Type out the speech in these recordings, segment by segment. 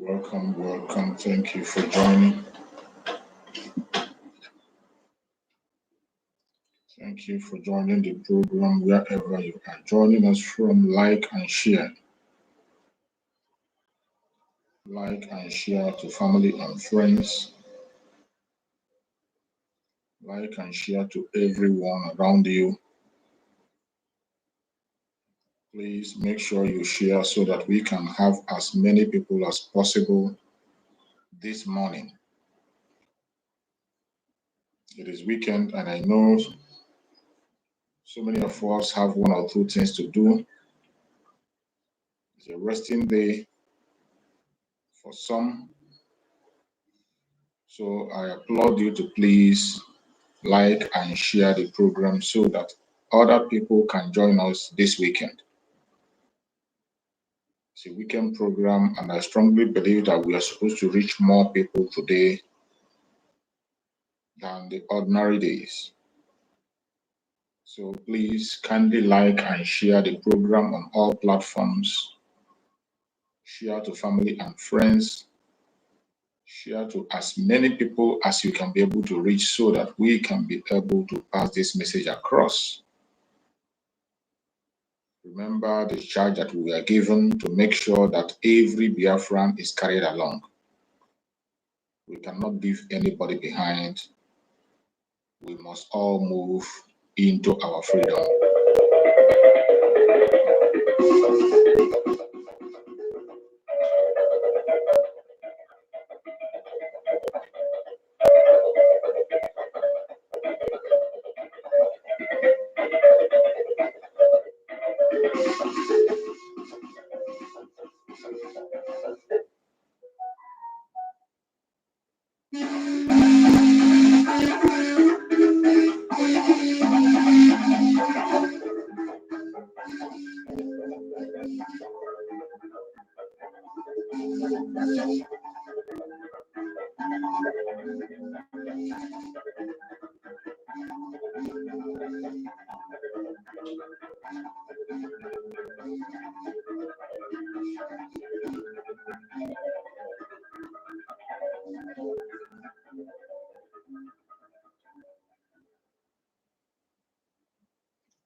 Welcome. Thank you for joining. Thank you for joining the program wherever you are joining us from. Like and share. Like and share to family and friends. Like and share to everyone around you. Please make sure you share so that we can have as many people as possible this morning. It is weekend, and I know so many of us have one or two things to do. It's a resting day for some. So I applaud you to please like and share the program so that other people can join us this weekend. It's a weekend program, and I strongly believe that we are supposed to reach more people today than the ordinary days. So please kindly like and share the program on all platforms. Share to family and friends. Share to as many people as you can be able to reach so that we can be able to pass this message across. Remember the charge that we are given to make sure that every Biafran is carried along. We cannot leave anybody behind. We must all move into our freedom.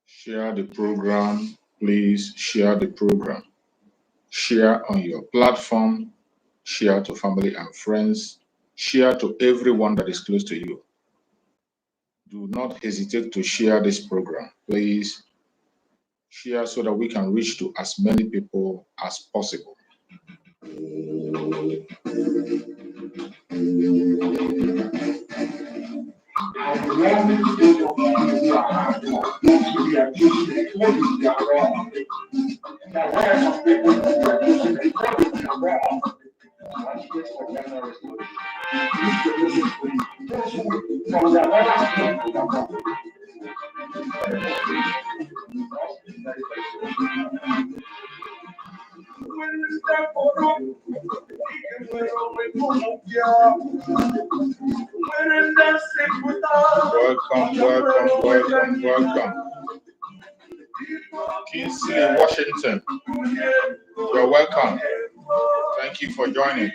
Share the program. Please share the program. Share on your platform. Share to family and friends. Share to everyone that is close to you. Do not hesitate to share this program. Please share so that we can reach to as many people as possible. Welcome. Kingsley, Washington. You're welcome. Thank you for joining.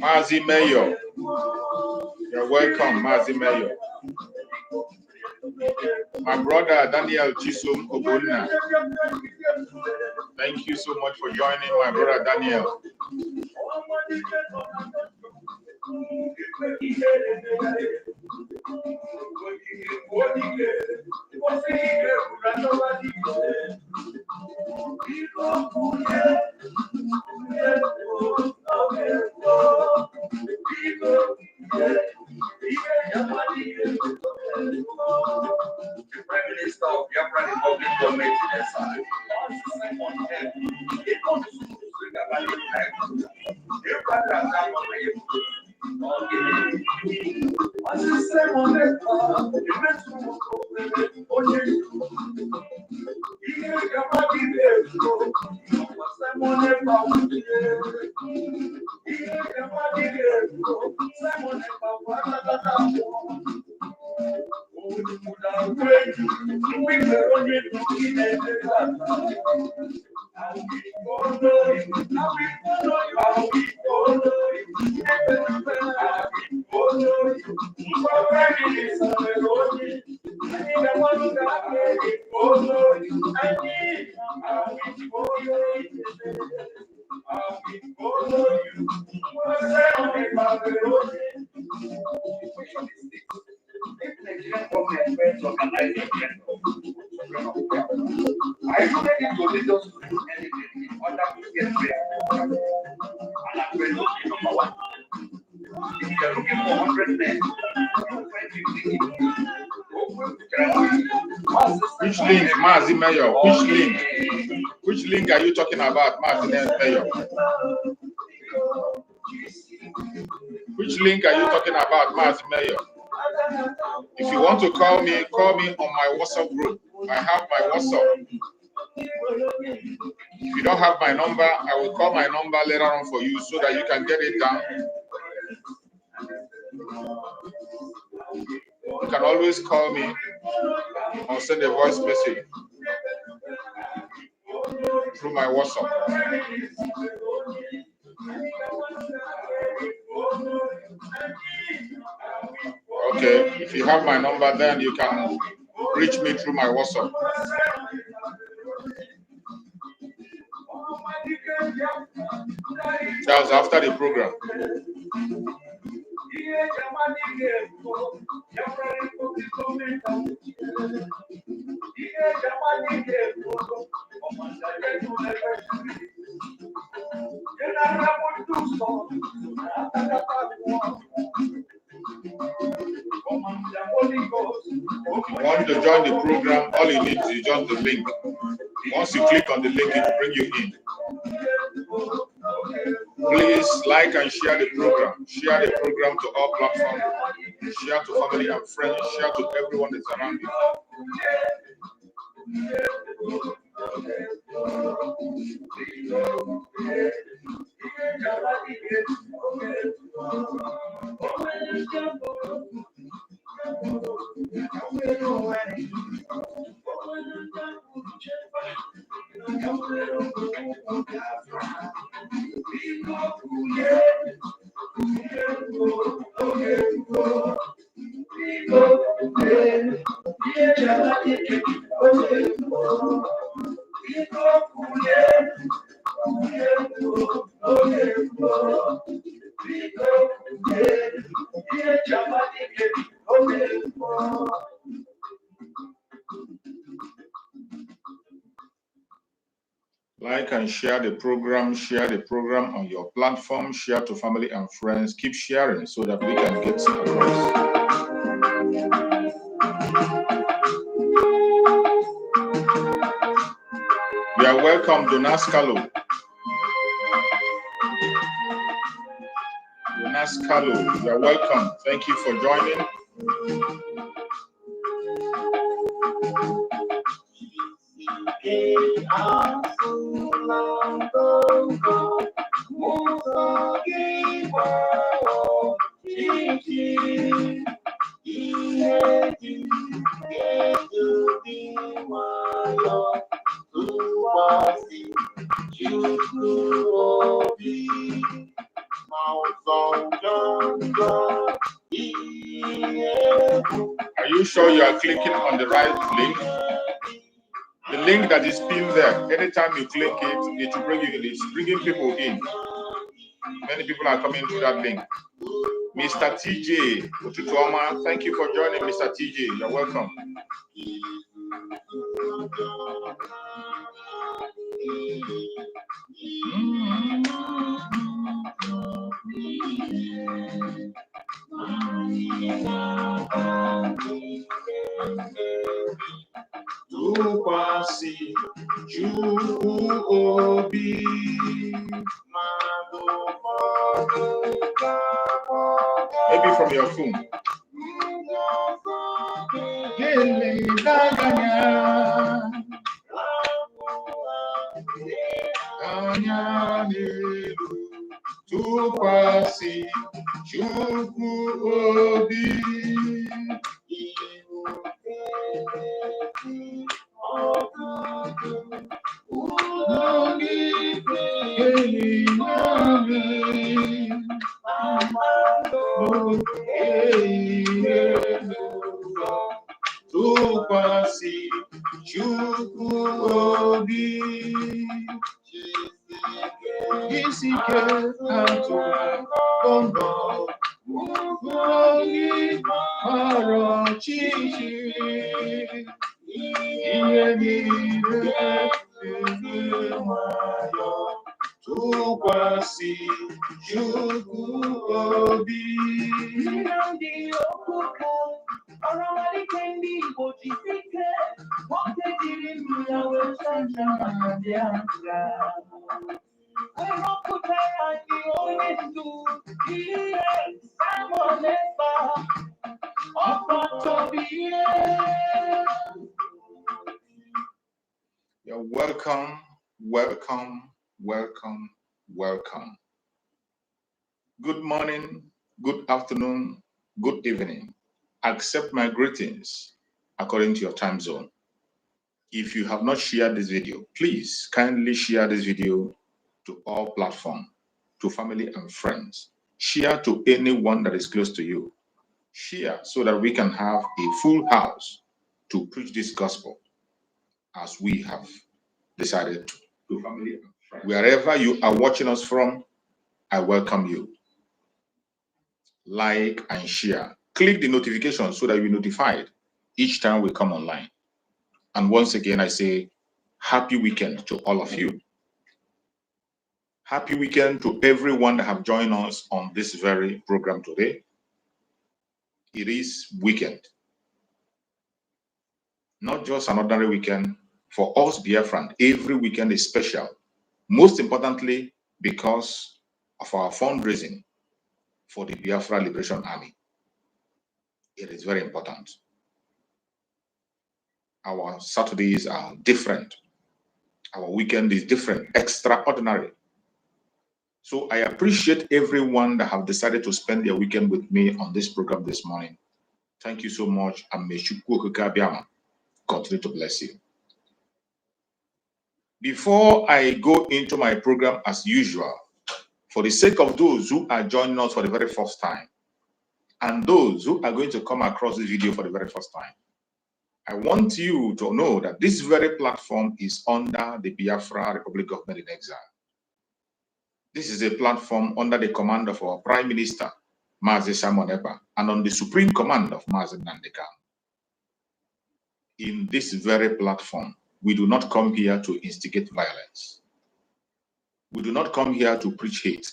Mazi Mayo. You're welcome, Mazi Mayo. My brother Daniel Chisum Obuna. Thank you so much for joining, my brother Daniel. Which link, Mazi Mayor? Which link are you talking about, Mazi Mayor? Which link are you talking about, Mazi Mayor? If you want to call me on my WhatsApp group. I have my WhatsApp. If you don't have my number, I will call my number later on for you so that you can get it down. You can always call me or send a voice message through my WhatsApp. Okay, if you have my number, then you can reach me through my WhatsApp. That was after the program. If you want to join the program, all you need is just the link. Once you click on the link, it will bring you in. Please like and share the program. Share the program to all platforms. Share to family and friends. Share to everyone that's around you. Like and share the program on your platform, share to family and friends. Keep sharing so that we can get across. You are welcome, Donascalo. You are welcome. Thank you for joining. Are you sure you are clicking on the right link? The link that is pinned there, anytime you click it, it will bring you in. It's bringing people in. Many people are coming to that link. Mr. TJ Ututuoma, thank you for joining, Mr. TJ. You're welcome. Maybe from your phone. You're welcome, welcome, welcome, welcome. Good morning, good afternoon, good evening. Accept my greetings according to your time zone. If you have not shared this video, please kindly share this video to all platforms, to family and friends. Share to anyone that is close to you. Share so that we can have a full house to preach this gospel as we have decided to family and friends. Wherever you are watching us from, I welcome you. Like and share. Click the notification so that you're notified each time we come online. And once again, I say happy weekend to all of you. Happy weekend to everyone that have joined us on this very program today. It is weekend. Not just an ordinary weekend. For us Biafran, every weekend is special. Most importantly, because of our fundraising for the Biafra Liberation Army. It is very important. Our Saturdays are different. Our weekend is different, extraordinary. So I appreciate everyone that have decided to spend their weekend with me on this program this morning. Thank you so much. And may Chukwu continue to bless you. Before I go into my program as usual, for the sake of those who are joining us for the very first time, and those who are going to come across this video for the very first time, I want you to know that this very platform is under the Biafra Republic Government in Exile. This is a platform under the command of our Prime Minister, Mazi Simon Ekpa, and on the supreme command of Mazi Nandeka. In this very platform, we do not come here to instigate violence. We do not come here to preach hate.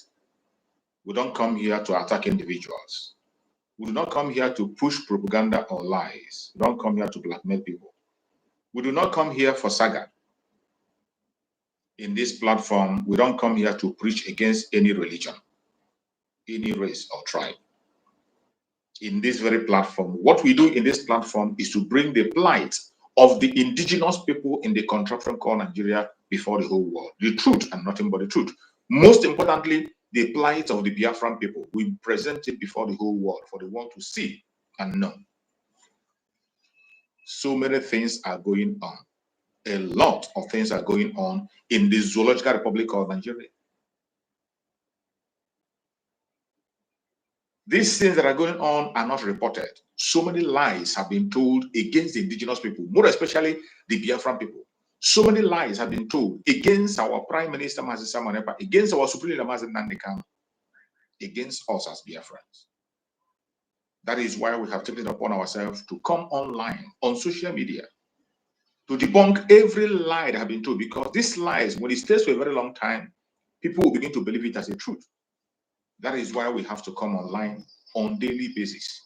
We don't come here to attack individuals. We do not come here to push propaganda or lies. We don't come here to blackmail people. We do not come here for saga. In this platform, we don't come here to preach against any religion, any race or tribe. In this very platform, what we do in this platform is to bring the plight of the indigenous people in the contraption called Nigeria before the whole world. The truth and nothing but the truth. Most importantly, the plight of the Biafran people. We present it before the whole world for the world to see and know. So many things are going on. A lot of things are going on in the Zoological Republic of Nigeria. These things that are going on are not reported. So many lies have been told against the indigenous people, more especially the Biafran people. So many lies have been told against our Prime Minister, Mazi Samanepa, against our Supreme Leader, Mazi Nnamdi Kanu, against us as Biafrans. That is why we have taken it upon ourselves to come online on social media to debunk every lie that has been told, because these lies, when it stays for a very long time, people will begin to believe it as a truth. That is why we have to come online on a daily basis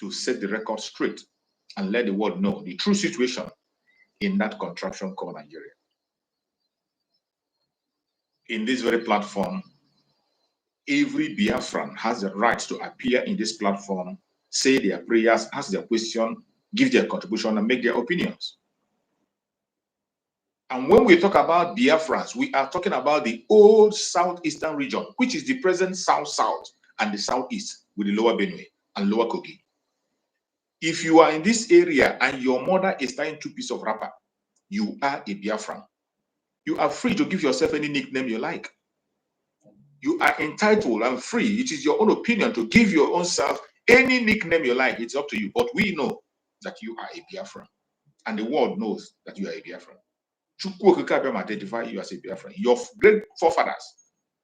to set the record straight and let the world know the true situation in that contraption called Nigeria. In this very platform, every Biafran has the right to appear in this platform, say their prayers, ask their question, give their contribution, and make their opinions. And when we talk about Biafrans, we are talking about the old southeastern region, which is the present south-south and the southeast with the lower Benue and lower Kogi. If you are in this area and your mother is tying 2 pieces of wrapper, you are a Biafran. You are free to give yourself any nickname you like. You are entitled and free. It is your own opinion to give your own self any nickname you like. It's up to you. But we know that you are a Biafran. And the world knows that you are a Biafran. Chukwu Okike Abiama identify you as a Biafran. Your great forefathers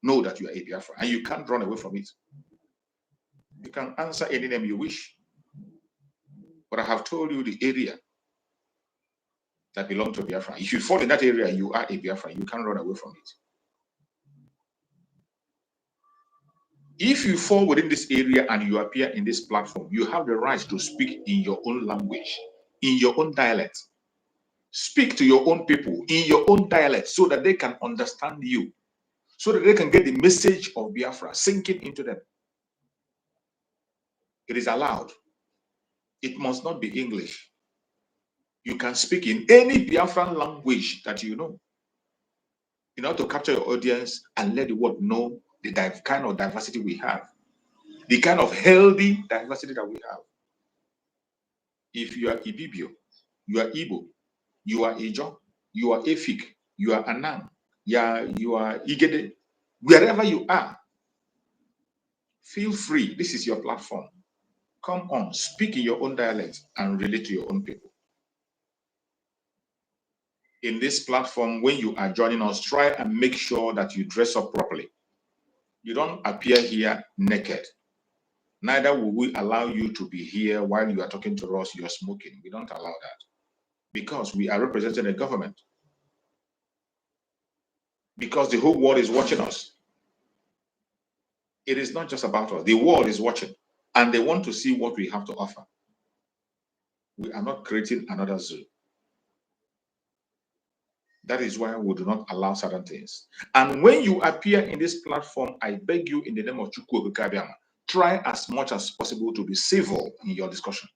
know that you are a Biafran. And you can't run away from it. You can answer any name you wish. But I have told you the area that belongs to Biafra. If you fall in that area, you are a Biafran. You can't run away from it. If you fall within this area and you appear in this platform, you have the right to speak in your own language, in your own dialect. Speak to your own people in your own dialect so that they can understand you, so that they can get the message of Biafra sinking into them. It is allowed. It must not be English. You can speak in any Biafran language that you know in order to capture your audience and let the world know the kind of diversity we have, the kind of healthy diversity that we have. If you are Ibibio, you are Igbo, you are Ijo, you are Efik, you are Anang, you are Igede, wherever you are, feel free. This is your platform. Come on, speak in your own dialect and relate to your own people. In this platform, when you are joining us, try and make sure that you dress up properly. You don't appear here naked. Neither will we allow you to be here while you are talking to us, you're smoking. We don't allow that, because we are representing a government. Because the whole world is watching us. It is not just about us. The world is watching, and they want to see what we have to offer. We are not creating another zoo. That is why we do not allow certain things. And when you appear in this platform, I beg you in the name of Chukwu Okike Abiama, try as much as possible to be civil in your discussion.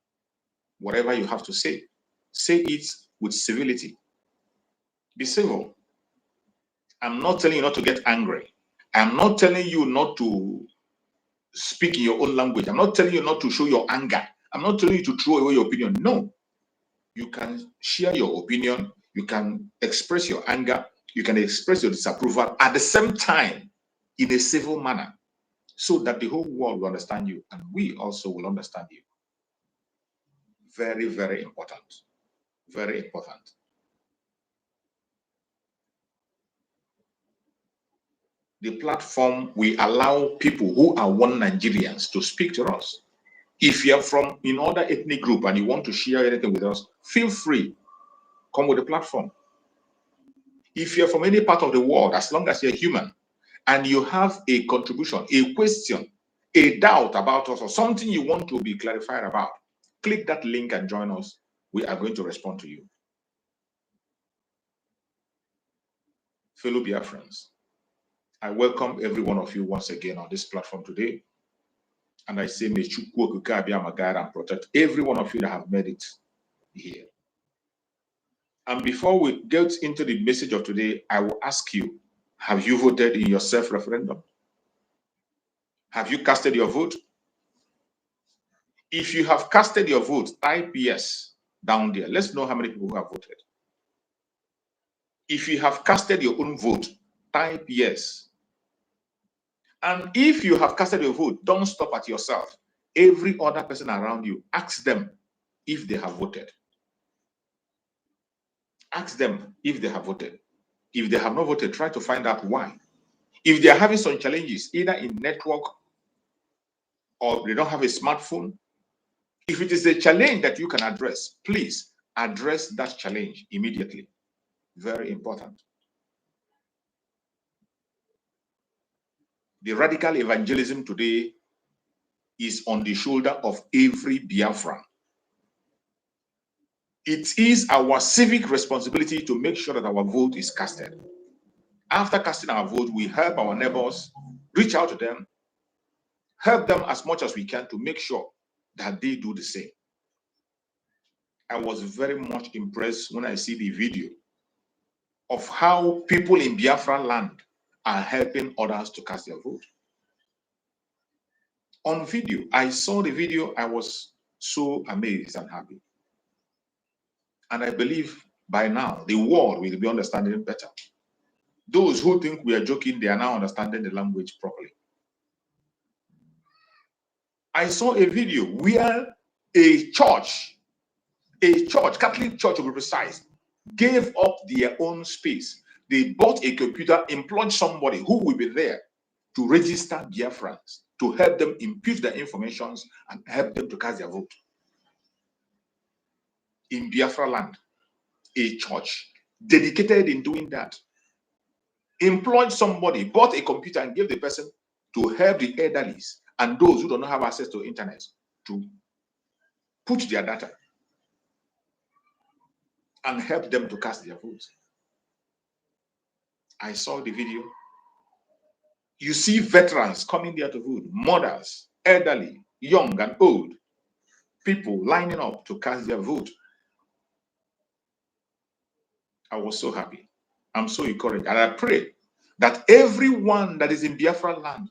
Whatever you have to say it with civility. Be civil. I'm not telling you not to get angry. I'm not telling you not to speak in your own language. I'm not telling you not to show your anger. I'm not telling you to throw away your opinion. No. You can share your opinion. You can express your anger. You can express your disapproval at the same time in a civil manner, so that the whole world will understand you and we also will understand you. Very, very important. Very important. The platform, we allow people who are one Nigerians to speak to us. If you're from another ethnic group and you want to share anything with us, feel free. Come with the platform. If you're from any part of the world, as long as you're human and you have a contribution, a question, a doubt about us, or something you want to be clarified about, click that link and join us. We are going to respond to you. Fellow Biafrans, I welcome every one of you once again on this platform today. And I say, may Chukwu Okike Abiama guide and protect every one of you that have made it here. And before we get into the message of today, I will ask you, have you voted in your self-referendum? Have you casted your vote? If you have casted your vote, type yes down there. Let's know how many people have voted. If you have casted your own vote, type yes. And if you have casted your vote, don't stop at yourself. Every other person around you, ask them if they have voted. Ask them if they have voted. If they have not voted, try to find out why. If they are having some challenges, either in network or they don't have a smartphone, if it is a challenge that you can address, please address that challenge immediately. Very important. The radical evangelism today is on the shoulder of every Biafran. It is our civic responsibility to make sure that our vote is casted. After casting our vote, we help our neighbors, reach out to them, help them as much as we can to make sure that they do the same. I was very much impressed when I see the video of how people in Biafra land are helping others to cast their vote. On video, I saw the video, I was so amazed and happy. And I believe by now, the world will be understanding better. Those who think we are joking, they are now understanding the language properly. I saw a video where a church, Catholic church to be precise, gave up their own space. They bought a computer, employed somebody who will be there to register Biafrans, to help them impute their information and help them to cast their vote. In Biafra land, a church dedicated in doing that, employed somebody, bought a computer and gave the person to help the elderly and those who do not have access to internet to put their data and help them to cast their votes. I saw the video. You see veterans coming there to vote, mothers, elderly, young and old, people lining up to cast their vote. I was so happy. I'm so encouraged. And I pray that everyone that is in Biafra land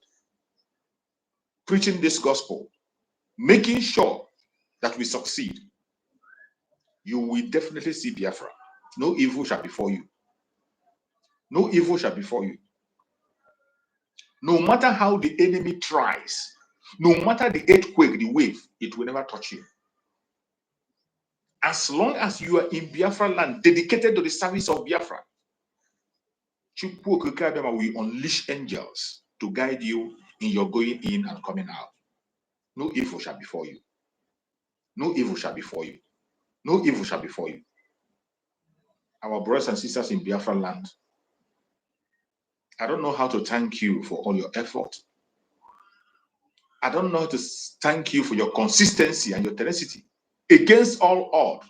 preaching this gospel, making sure that we succeed, you will definitely see Biafra. No evil shall befall you. No evil shall befall you. No matter how the enemy tries, no matter the earthquake, the wave, it will never touch you. As long as you are in Biafra land, dedicated to the service of Biafra, will unleash angels to guide you in your going in and coming out. No evil shall befall you. No evil shall befall you. No evil shall befall you. Our brothers and sisters in Biafra land, I don't know how to thank you for all your effort. I don't know how to thank you for your consistency and your tenacity against all odds.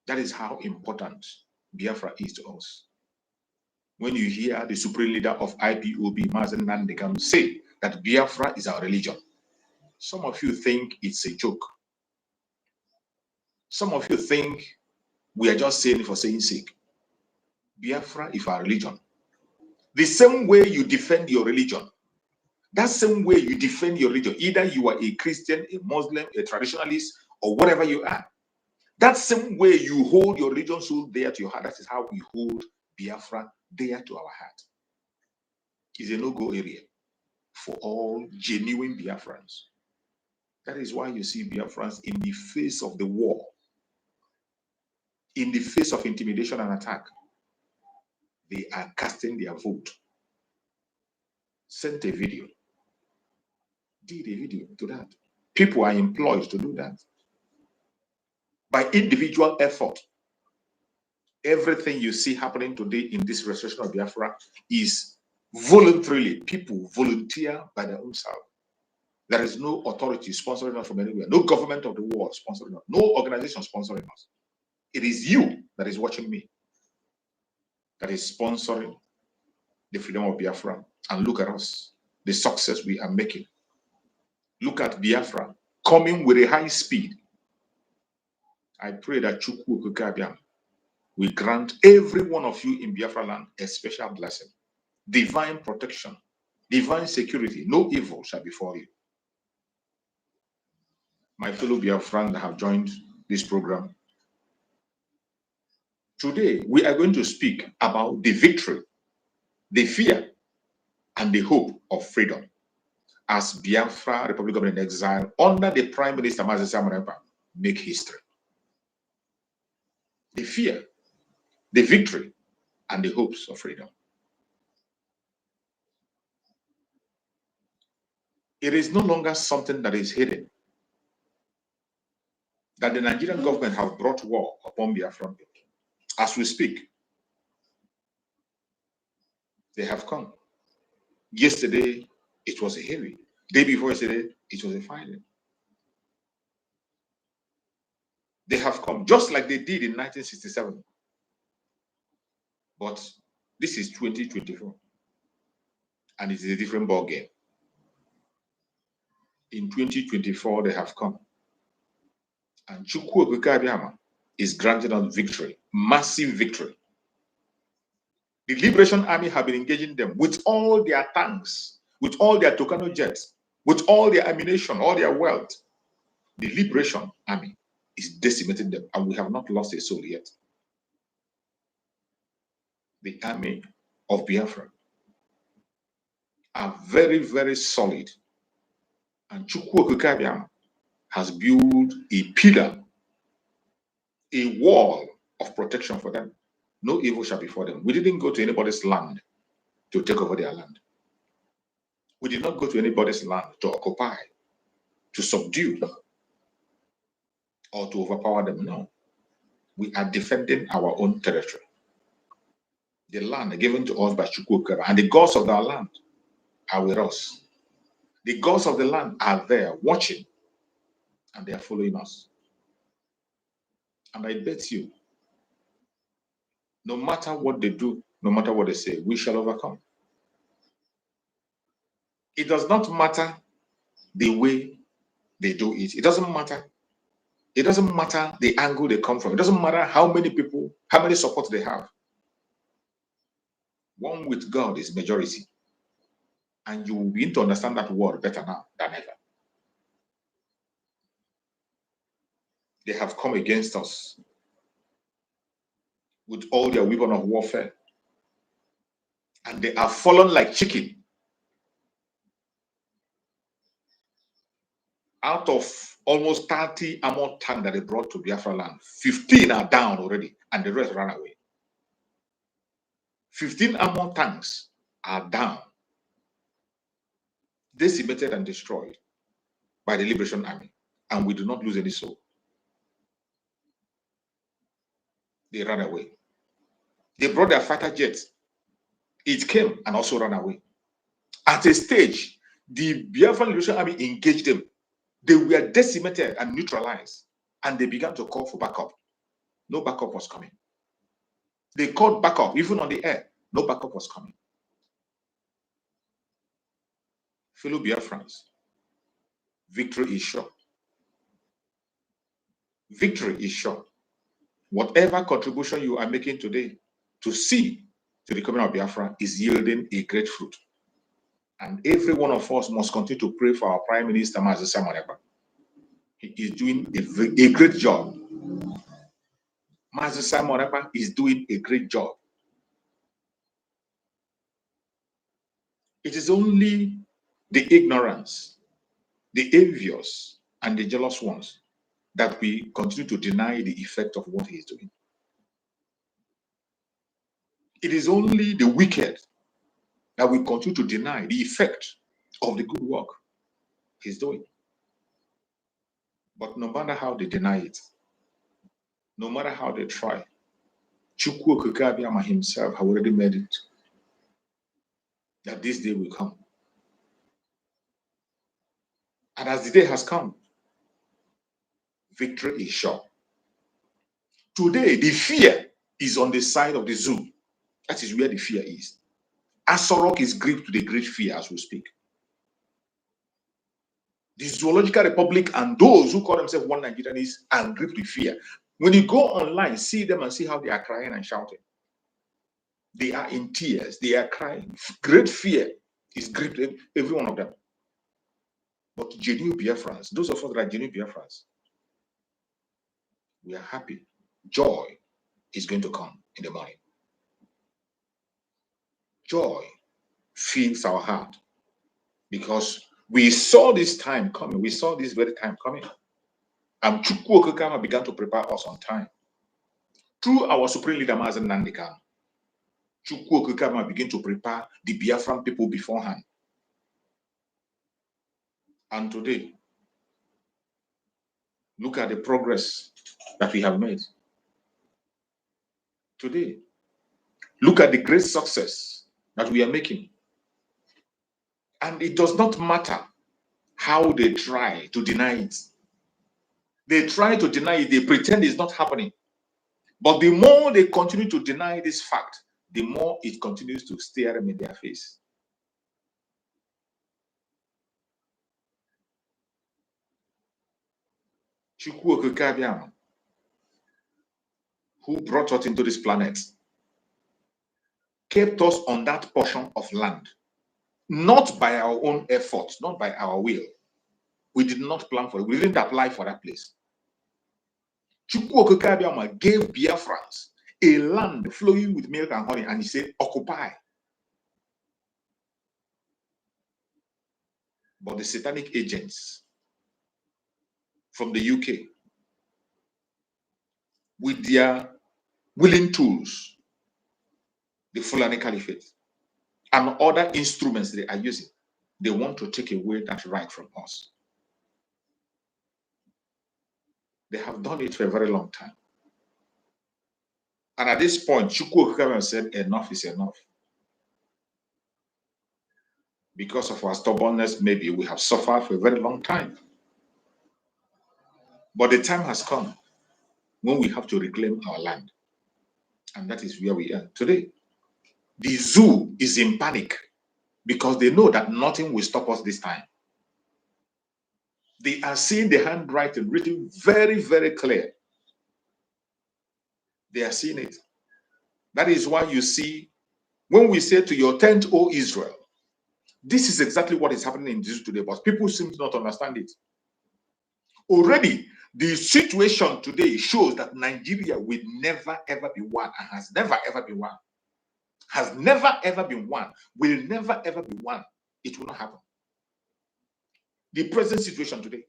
That is how important Biafra is to us. When you hear the supreme leader of IPOB, Mazen Nandekam, say that Biafra is our religion, some of you think it's a joke. Some of you think we are just saying it for saying sake. Biafra is our religion. The same way you defend your religion, that same way you defend your religion, either you are a Christian, a Muslim, a traditionalist, or whatever you are, that same way you hold your religion so dear to your heart, that is how we hold Biafra dear to our heart. It's a no-go area for all genuine Biafrans. That is why you see Biafrans in the face of the war, in the face of intimidation and attack, they are casting their vote. Sent a video, did a video to that. People are employed to do that. By individual effort, everything you see happening today in this restoration of Biafra is voluntarily. People volunteer by their own self. There is no authority sponsoring us from anywhere, no government of the world sponsoring us, no organization sponsoring us. It is you that is watching me, that is sponsoring the freedom of Biafra. And look at us, the success we are making. Look at Biafra coming with a high speed. I pray that Chukwu Okike Abiam will grant every one of you in Biafra land a special blessing, divine protection, divine security. No evil shall befall you. My fellow Biafrans that have joined this program, today we are going to speak about the victory, the fear, and the hope of freedom as Biafra Republic of in Exile under the Prime Minister Mazi Samuel make history. The fear, the victory, and the hopes of freedom. It is no longer something that is hidden that the Nigerian government have brought war upon Biafra. As we speak, they have come. Yesterday, it was a heavy. Day before yesterday, it was a fighting. They have come, just like they did in 1967. But this is 2024, and it is a different ball game. In 2024, they have come. And Chukwu Okike Abiama is granted us victory, massive victory. The Liberation Army have been engaging them with all their tanks, with all their Tucano jets, with all their ammunition, all their wealth. The Liberation Army is decimating them, and we have not lost a soul yet. The army of Biafra are very, very solid. And Chukwu Okike Abiama has built a pillar, a wall of protection for them. No evil shall befall them. We didn't go to anybody's land to take over their land. We did not go to anybody's land to occupy, to subdue, or to overpower them. No. We are defending our own territory. The land given to us by Chukwu Okike, and the gods of our land are with us. The gods of the land are there watching, and they are following us. And I bet you, no matter what they do, no matter what they say, we shall overcome. It does not matter the way they do it. It doesn't matter. It doesn't matter the angle they come from. It doesn't matter how many people, how many support they have. One with God is majority. And you will begin to understand that word better now than ever. They have come against us with all their weapons of warfare. And they are fallen like chicken. Out of almost 30 armored tanks that they brought to Biafra land, 15 are down already, and the rest ran away. 15 armored tanks are down, decimated and destroyed by the Liberation Army, and we do not lose any soul. They ran away. They brought their fighter jets. It came and also ran away. At a stage, the Biafran Liberation Army engaged them. They were decimated and neutralized, and they began to call for backup. No backup was coming. They called backup, even on the air. No backup was coming. Fellow Biafrans, victory is sure. Victory is sure. Whatever contribution you are making today to see to the coming of Biafra is yielding a great fruit. And every one of us must continue to pray for our Prime Minister, Mazi Samuel. He is doing a great job. Mazi Samuel is doing a great job. It is only the ignorance, the envious, and the jealous ones that we continue to deny the effect of what he is doing. It is only the wicked that we continue to deny the effect of the good work he's doing. But no matter how they deny it, no matter how they try, Chukwu Okike Abiama himself have already made it that this day will come. And as the day has come, victory is sure. Today, the fear is on the side of the zoo. That is where the fear is. Asorok is gripped to the great fear as we speak. The Zoological Republic and those who call themselves one Nigerians are gripped with fear. When you go online, see them and see how they are crying and shouting. They are in tears. They are crying. Great fear is gripped every one of them. But genuine Biafrans, those of us that are genuine Biafrans, we are happy. Joy is going to come in the morning. Joy fills our heart because we saw this time coming. We saw this very time coming. And Chukwu Okekama began to prepare us on time. Through our supreme leader, Mazen Nandika, Chukwu Okekama began to prepare the Biafran people beforehand. And today, look at the progress that we have made. Today, look at the great success that we are making. And it does not matter how they try to deny it. They try to deny it, they pretend it's not happening. But the more they continue to deny this fact, the more it continues to stare them in their face. Chukwu Okeke, who brought us into this planet, kept us on that portion of land, not by our own effort, not by our will. We did not plan for it. We didn't apply for that place. Chukwu Okeke gave Biafrans a land flowing with milk and honey, and he said, occupy. But the satanic agents from the UK, with their willing tools, the Fulani Caliphate, and other instruments they are using, they want to take away that right from us. They have done it for a very long time. And at this point, Chukwu Okeke said, enough is enough. Because of our stubbornness, maybe we have suffered for a very long time. But the time has come when we have to reclaim our land. And that is where we are today. The zoo is in panic because they know that nothing will stop us this time. They are seeing the handwriting written very, very clear. They are seeing it. That is why you see, when we say to your tent, O Israel, this is exactly what is happening in Israel today, but people seem to not understand it. Already, the situation today shows that Nigeria will never ever be one and has never ever been one. Has never ever been one, will never ever be one. It will not happen. The present situation today.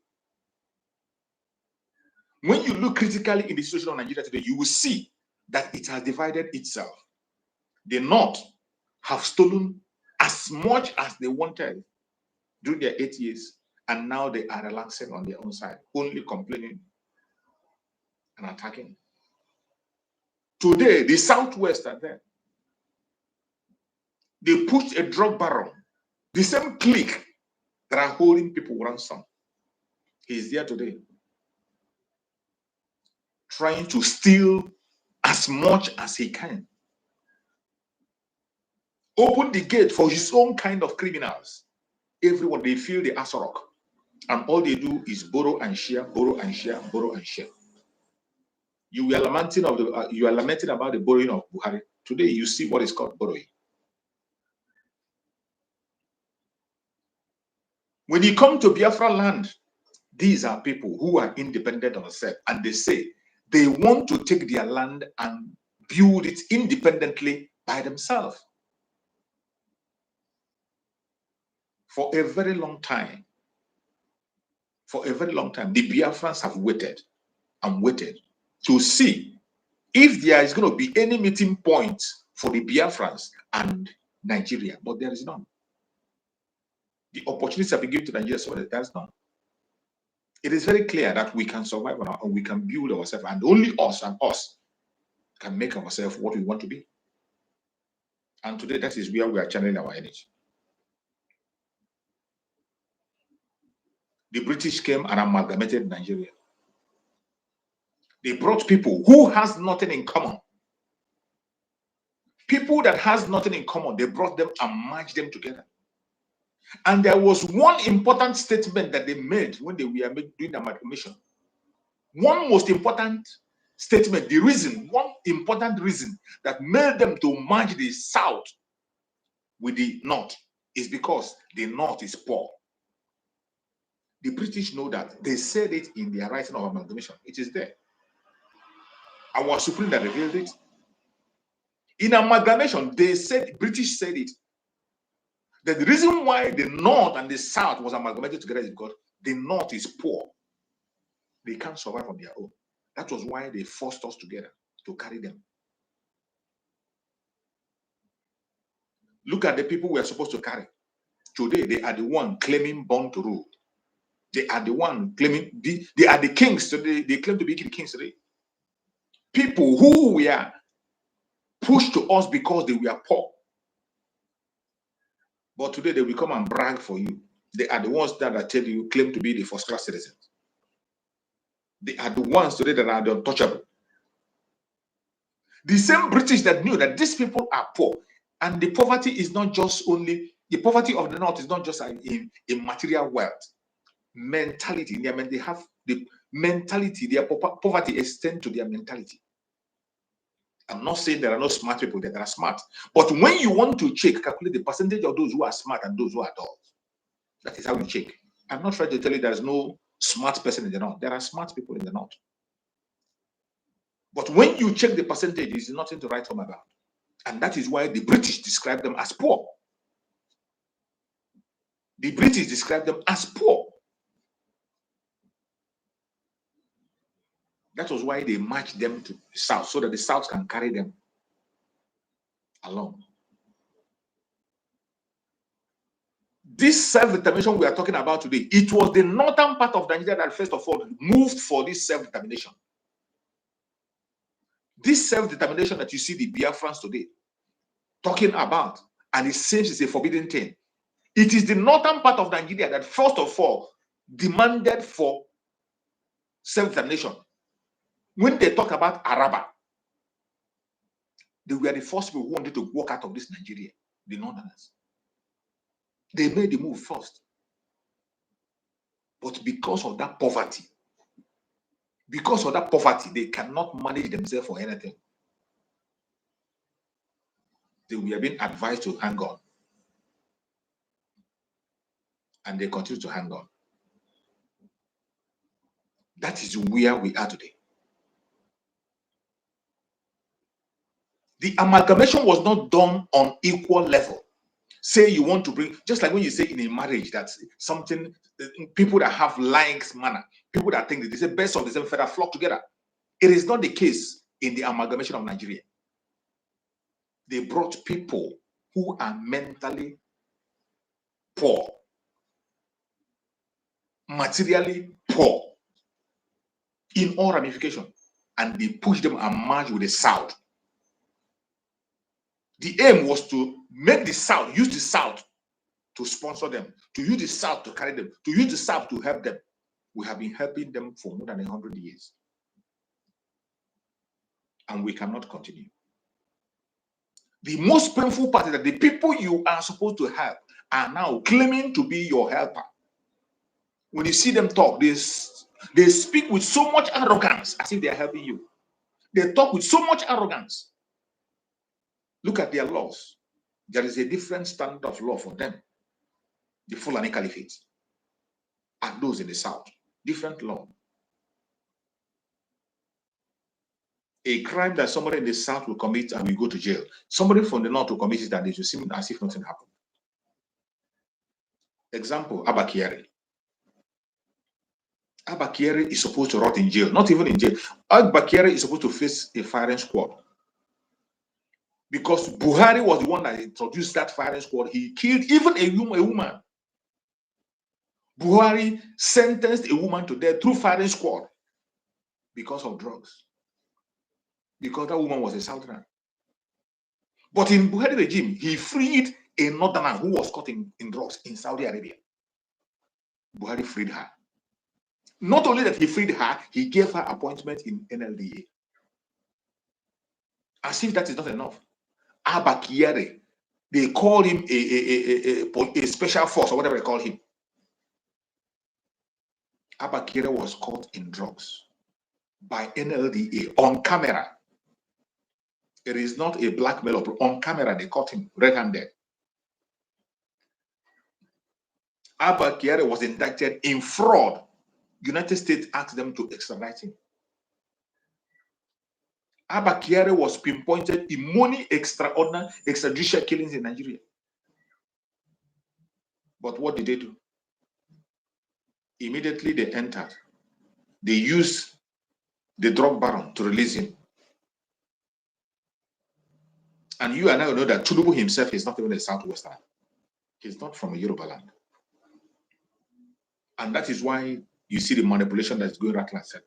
When you look critically in the situation of Nigeria today, you will see that it has divided itself. The North have stolen as much as they wanted during their 8 years, and now they are relaxing on their own side, only complaining and attacking. Today, the Southwest are there. They pushed a drug baron, the same clique that are holding people ransom. He is there today, trying to steal as much as he can. Open the gate for his own kind of criminals. Everyone, they feel the Asorok, and all they do is borrow and share, borrow and share, borrow and share. You are lamenting about the borrowing of Buhari. Today, you see what is called borrowing. When you come to Biafra land, these are people who are independent of themselves, and they say they want to take their land and build it independently by themselves. For a very long time, the Biafrans have waited and waited to see if there is going to be any meeting point for the Biafrans and Nigeria, but there is none. The opportunities have been given to Nigeria, so there's none. It is very clear that we can survive on our own, we can build ourselves, and only us and us can make ourselves what we want to be. And today, that is where we are channeling our energy. The British came and amalgamated Nigeria. They brought people who has nothing in common. People that has nothing in common, they brought them and merged them together. And there was one important statement that they made when they were doing the amalgamation. One most important statement, the reason, one important reason that made them to merge the South with the North is because the North is poor. The British know that. They said it in their writing of amalgamation. It is there. Our Supreme that revealed it. In amalgamation, they said, British said it, that the reason why the North and the South was amalgamated together is because the North is poor. They can't survive on their own. That was why they forced us together to carry them. Look at the people we are supposed to carry. Today, they are the one claiming born to rule. They are the one claiming, they are the kings today. They claim to be the kings today. People who were pushed to us because they were poor. But today they will come and brag for you. They are the ones that I tell you claim to be the first class citizens. They are the ones today that are the untouchable. The same British that knew that these people are poor, and the poverty is not just only the poverty of the North is not just in material wealth, mentality. They have the mentality. Their poverty extends to their mentality. I'm not saying there are no smart people that are smart, but when you want to calculate the percentage of those who are smart and those who are dull, that is how you check. I'm not trying to tell you there's no smart person in the North. There are smart people in the North. But when you check the percentage, it's nothing to write home about. And that is why the British describe them as poor. The British describe them as poor. That was why they marched them to the South, so that the South can carry them along. This self-determination we are talking about today, it was the northern part of Nigeria that first of all moved for this self-determination. This self-determination that you see the Biafrans today talking about, and it seems it's a forbidden thing. It is the northern part of Nigeria that first of all demanded for self-determination. When they talk about Araba, they were the first people who wanted to walk out of this Nigeria, the northerners. They made the move first. But because of that poverty, they cannot manage themselves for anything. They were being advised to hang on. And they continue to hang on. That is where we are today. The amalgamation was not done on equal level. Say you want to bring, just like when you say in a marriage that something, people that have likes manner, people that think that they say best of the same feather flock together. It is not the case in the amalgamation of Nigeria. They brought people who are mentally poor, materially poor, in all ramifications, and they pushed them and merged with the South. The aim was to make the South, use the South to sponsor them, to use the South to carry them, to use the South to help them. We have been helping them for more than 100 years. And we cannot continue. The most painful part is that the people you are supposed to help are now claiming to be your helper. When you see them talk, they speak with so much arrogance as if they are helping you. They talk with so much arrogance. Look at their laws. There is a different standard of law for them. The Fulani Caliphate and those in the South. Different law. A crime that somebody in the South will commit and will go to jail. Somebody from the North will commit it and it will seem as if nothing happened. Example, Abakiari. Abakiari is supposed to rot in jail. Not even in jail. Abakiari is supposed to face a firing squad. Because Buhari was the one that introduced that firing squad. He killed even a woman. Buhari sentenced a woman to death through firing squad because of drugs. Because that woman was a Southerner. But in Buhari regime, he freed a Northerner who was caught in drugs in Saudi Arabia. Buhari freed her. Not only that he freed her, he gave her appointment in NLDA. As if that is not enough. Abakiere, they call him a special force or whatever they call him. Abakiere was caught in drugs. by NLDA on camera. It is not a blackmail operation. On camera, they caught him red-handed. Abba Kyari was indicted in fraud. United States asked them to extradite him. Abba Kyari was pinpointed in many extraordinary extrajudicial killings in Nigeria. But what did they do? Immediately they entered. They used the drug baron to release him. And you and I know that Tinubu himself is not even a Southwesterner. He's not from a Yoruba land. And that is why you see the manipulation that's going right and center.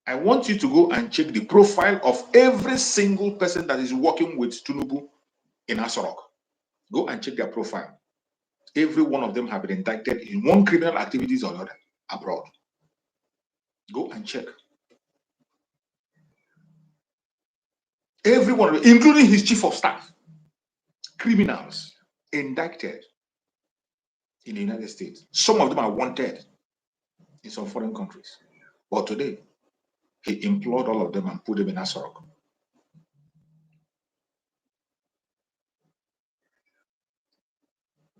I want you to go and check the profile of every single person that is working with Tinubu in Asorok. Go and check their profile. Every one of them have been indicted in one criminal activities or another abroad. Go and check. Every one of them, including his chief of staff, criminals indicted in the United States. Some of them are wanted in some foreign countries. But today, he implored all of them and put them in Asorok.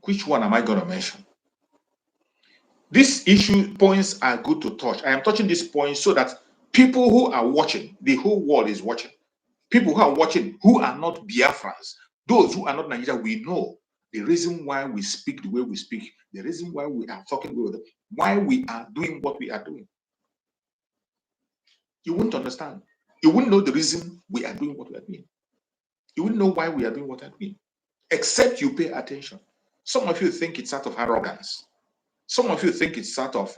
Which one am I going to mention? These issue points are good to touch. I am touching these points so that people who are watching, the whole world is watching. People who are watching, who are not Biafrans, those who are not Nigeria, we know the reason why we speak the way we speak, the reason why we are talking with them, why we are doing what we are doing. You wouldn't understand. You wouldn't know the reason we are doing what we are doing. You wouldn't know why we are doing what we are doing, except you pay attention. Some of you think it's out of arrogance. Some of you think it's out of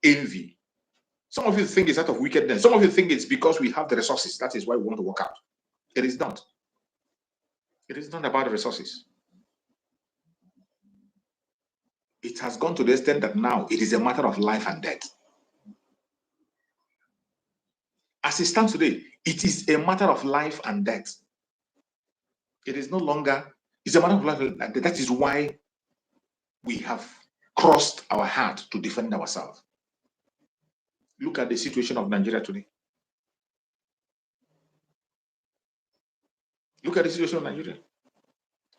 envy. Some of you think it's out of wickedness. Some of you think it's because we have the resources. That is why we want to work out. It is not. It is not about the resources. It has gone to the extent that now it is a matter of life and death. As it stands today, it is a matter of life and death. It is no longer, it's a matter of life and death. That is why we have crossed our heart to defend ourselves. Look at the situation of Nigeria today. Look at the situation of Nigeria.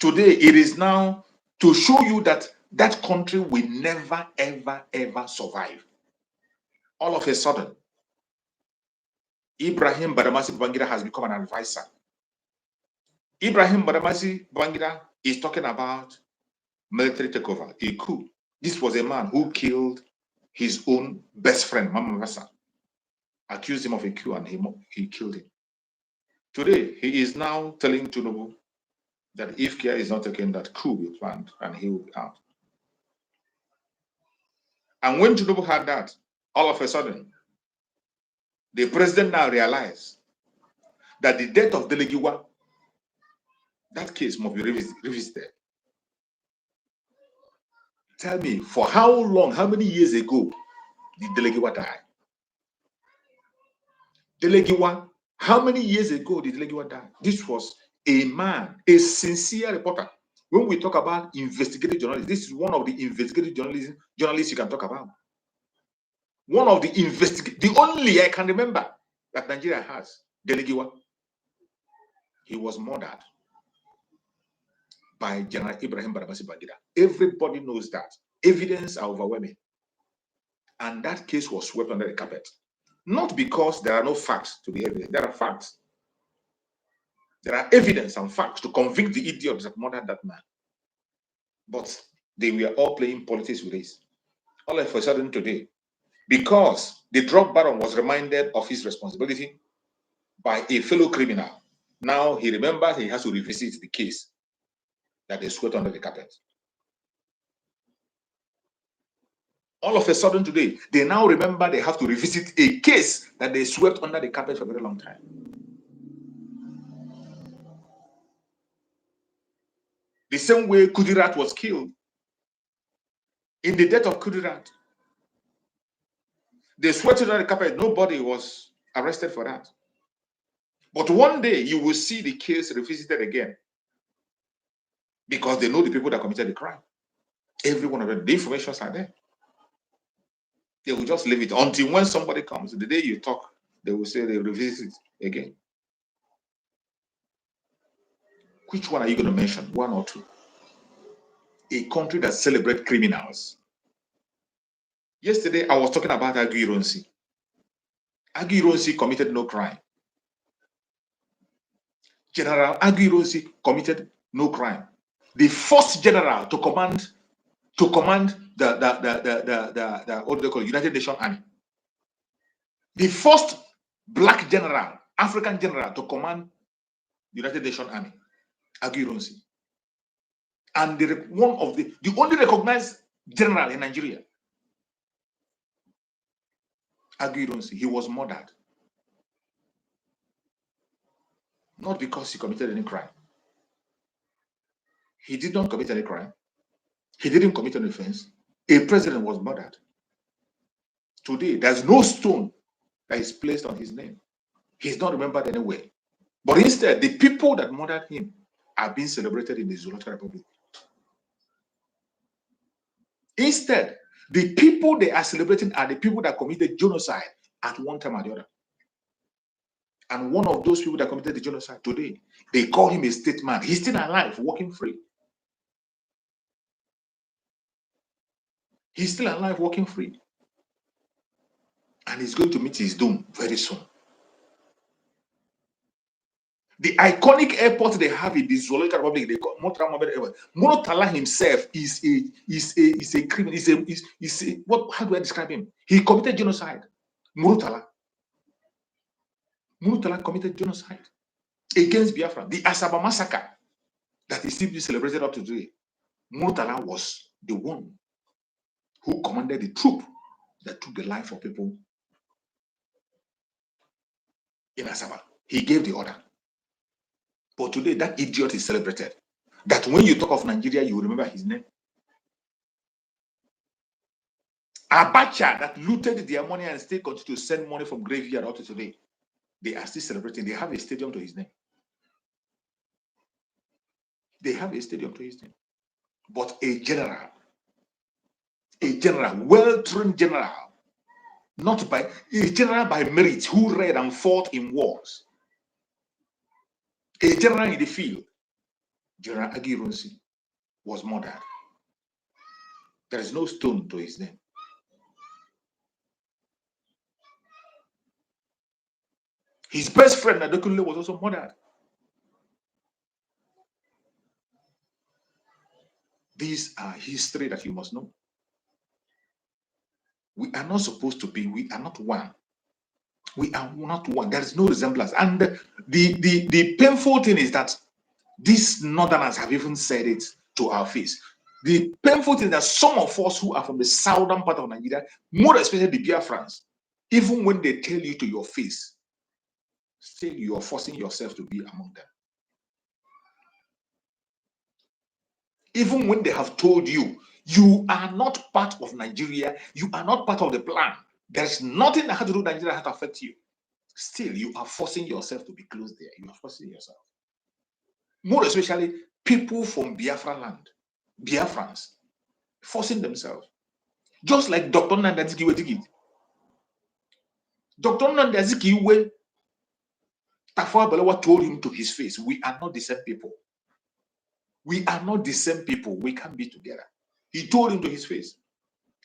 Today, it is now to show you that that country will never, ever, ever survive. All of a sudden, Ibrahim Badamasi Babangida has become an advisor. Ibrahim Badamasi Babangida is talking about military takeover, a coup. This was a man who killed his own best friend, Mama Massa, accused him of a coup, and he killed him. Today, he is now telling Tinubu that if care is not taken, that coup will be planned and he will be out. And when Tinubu had that, all of a sudden, the president now realized that the death of Delegiwa, that case must be revisited. Tell me, for how long, how many years ago did Delegiwa die? Delegiwa, how many years ago did Delegiwa die? This was a man, a sincere reporter. When we talk about investigative journalists, this is one of the investigative journalists you can talk about. One of the only I can remember that Nigeria has, Delegiwa. He was murdered by General Ibrahim Badamasi Babangida. Everybody knows that. Evidence are overwhelming. And that case was swept under the carpet. Not because there are no facts to be evident. There are facts. There are evidence and facts to convict the idiots that murdered that man. But they were all playing politics with this. All of a sudden today, because the drug baron was reminded of his responsibility by a fellow criminal, now he remembers he has to revisit the case that they swept under the carpet. All of a sudden today, they now remember they have to revisit a case that they swept under the carpet for a very long time. The same way Kudirat was killed. In the death of Kudirat, they swept under the carpet. Nobody was arrested for that. But one day you will see the case revisited again because they know the people that committed the crime. Every one of them, the informations are there. They will just leave it until when somebody comes. The day you talk, they will say they revisit it again. Which one are you going to mention? One or two? A country that celebrates criminals. Yesterday, I was talking about Aguiyi-Ironsi. Aguiyi-Ironsi committed no crime. General Aguiyi-Ironsi committed no crime. The first general to command the what do they call it, United Nations Army. The first black general, African general to command the United Nations Army, Aguiyi-Ironsi. And one of the only recognized general in Nigeria, Aguiyi-Ironsi, he was murdered. Not because he committed any crime. He did not commit any crime. He didn't commit any offense. A president was murdered. Today, there's no stone that is placed on his name. He's not remembered anywhere. But instead, the people that murdered him are being celebrated in the Zoological Republic. Instead, the people they are celebrating are the people that committed genocide at one time or the other. And one of those people that committed the genocide today, they call him a statesman. He's still alive, walking free. He's still alive, walking free. And he's going to meet his doom very soon. The iconic airport they have in the Zoological Republic, they call Murtala himself is a criminal. How do I describe him? He committed genocide. Murtala committed genocide against Biafra. The Asaba massacre that is still being celebrated up to today. Murtala was the one who commanded the troop that took the life of people in Asaba. He gave the order. But today, that idiot is celebrated. That when you talk of Nigeria, you will remember his name. Abacha, that looted their money and still continue to send money from graveyard up to today. They are still celebrating. They have a stadium to his name. They have a stadium to his name. But a general, well-trained general, not by a general by merit who read and fought in wars. A general in the field, General Aguiyi-Ironsi, was murdered. There is no stone to his name. His best friend, Adekunle, was also murdered. These are history that you must know. We are not supposed to be, we are not one. We are not one. There is no resemblance. And the painful thing is that these northerners have even said it to our face. The painful thing is that some of us who are from the southern part of Nigeria, more especially the Biafrans, even when they tell you to your face, still you are forcing yourself to be among them. Even when they have told you, you are not part of Nigeria, you are not part of the plan, there's nothing that has to do with Nigeria that affects you. Still, you are forcing yourself to be close there. You are forcing yourself. More especially people from Biafra land, Biafrans, forcing themselves. Just like Dr. Nnamdi Azikiwe did it. Dr. Nnamdi Azikiwe, Tafawa Balewa told him to his face, we are not the same people. We are not the same people. We can't be together. He told him to his face.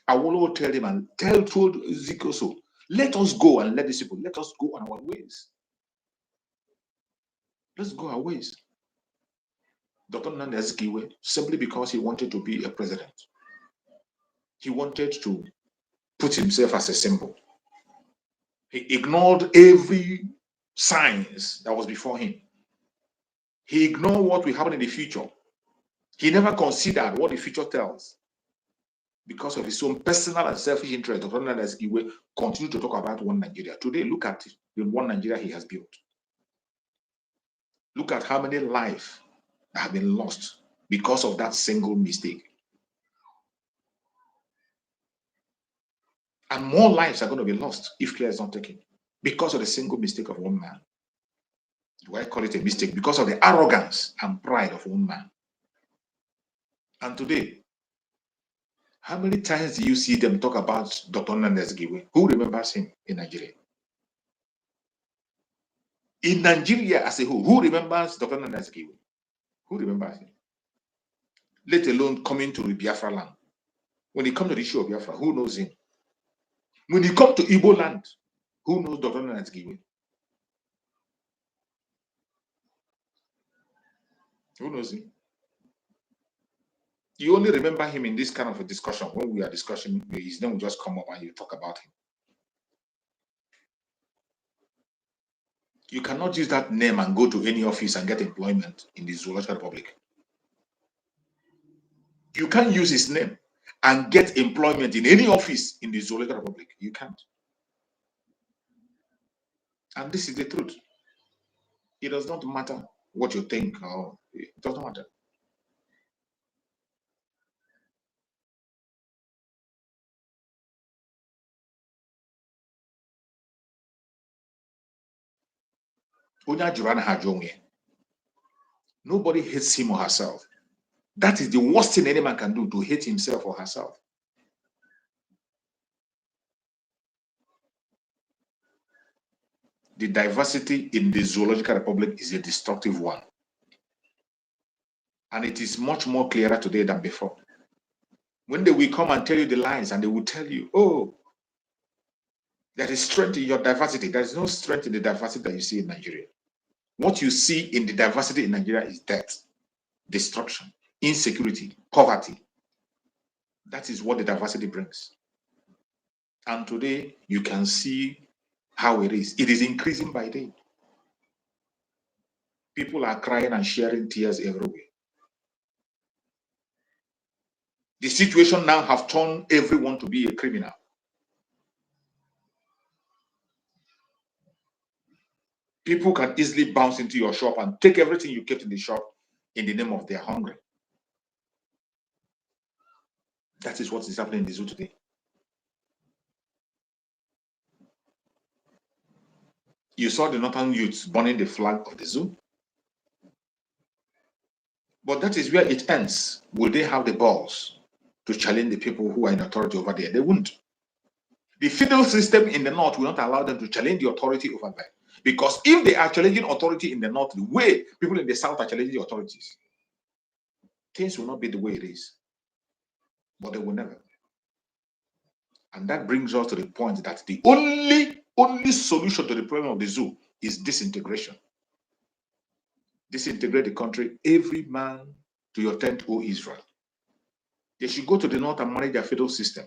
Awolowo told him and told Ezekiel also, let us go and let these people, let us go on our ways. Let's go our ways. Dr. Nnamdi Azikiwe, simply because he wanted to be a president. He wanted to put himself as a symbol. He ignored every signs that was before him. He ignored what will happen in the future. He never considered what the future tells. Because of his own personal and selfish interest, Dr. Nnamdi Azikiwe continued to talk about one Nigeria. Today, look at the one Nigeria he has built. Look at how many lives have been lost because of that single mistake. And more lives are going to be lost if care is not taken because of the single mistake of one man. Do I call it a mistake? Because of the arrogance and pride of one man. And today, How many times do you see them talk about Dr. Nandezgiwe? Who remembers him in Nigeria? In Nigeria as a whole, who remembers Dr. Nandezgiwe? Who remembers him? Let alone coming to the Biafra land. When it comes to the issue of Biafra, who knows him? When you come to Igbo land, who knows Dr. Nandezgiwe? Who knows him? You only remember him in this kind of a discussion. When we are discussing, his name will just come up and you talk about him. You cannot use that name and go to any office and get employment in the Zoological Republic. You can't use his name and get employment in any office in the Zoological Republic. You can't. And this is the truth. It does not matter what you think, or it doesn't matter. Nobody hates him or herself. That is the worst thing any man can do, to hate himself or herself. The diversity in the Zoological Republic is a destructive one. And it is much more clearer today than before. When they will come and tell you the lines, and they will tell you, oh, there is strength in your diversity. There is no strength in the diversity that you see in Nigeria. What you see in the diversity in Nigeria is death, destruction, insecurity, poverty. That is what the diversity brings. And today, you can see how it is. It is increasing by day. People are crying and sharing tears everywhere. The situation now have turned everyone to be a criminal. People can easily bounce into your shop and take everything you kept in the shop in the name of their hunger. That is what is happening in the zoo today. You saw the northern youths burning the flag of the zoo. But that is where it ends. Will they have the balls to challenge the people who are in authority over there? They won't. The feudal system in the north will not allow them to challenge the authority over there. Because if they are challenging authority in the north, the way people in the south are challenging the authorities, things will not be the way it is. But they will never. And that brings us to the point that the only solution to the problem of the zoo is disintegration. Disintegrate the country, every man to your tent, O Israel. They should go to the north and manage their feudal system.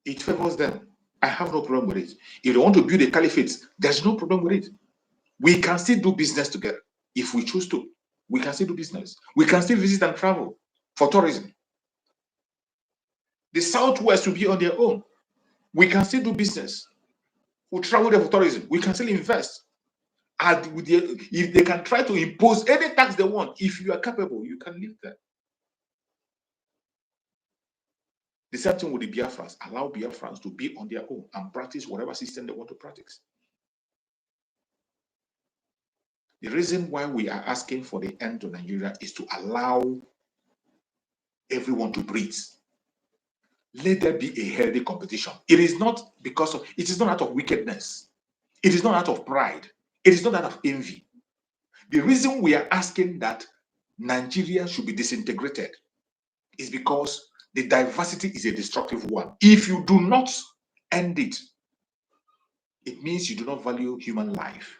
It favors them. I have no problem with it. If they want to build a caliphate, there's no problem with it. We can still do business together if we choose to. We can still do business. We can still visit and travel for tourism. The Southwest will be on their own. We can still do business. We'll travel there for tourism. We can still invest. And if they can try to impose any tax they want, if you are capable, you can live there. The same thing with the Biafrans. Allow Biafrans to be on their own and practice whatever system they want to practice. The reason why we are asking for the end to Nigeria is to allow everyone to breathe. Let there be a healthy competition. It is not because of, it is not out of wickedness. It is not out of pride. It is not out of envy. The reason we are asking that Nigeria should be disintegrated is because the diversity is a destructive one. If you do not end it, it means you do not value human life.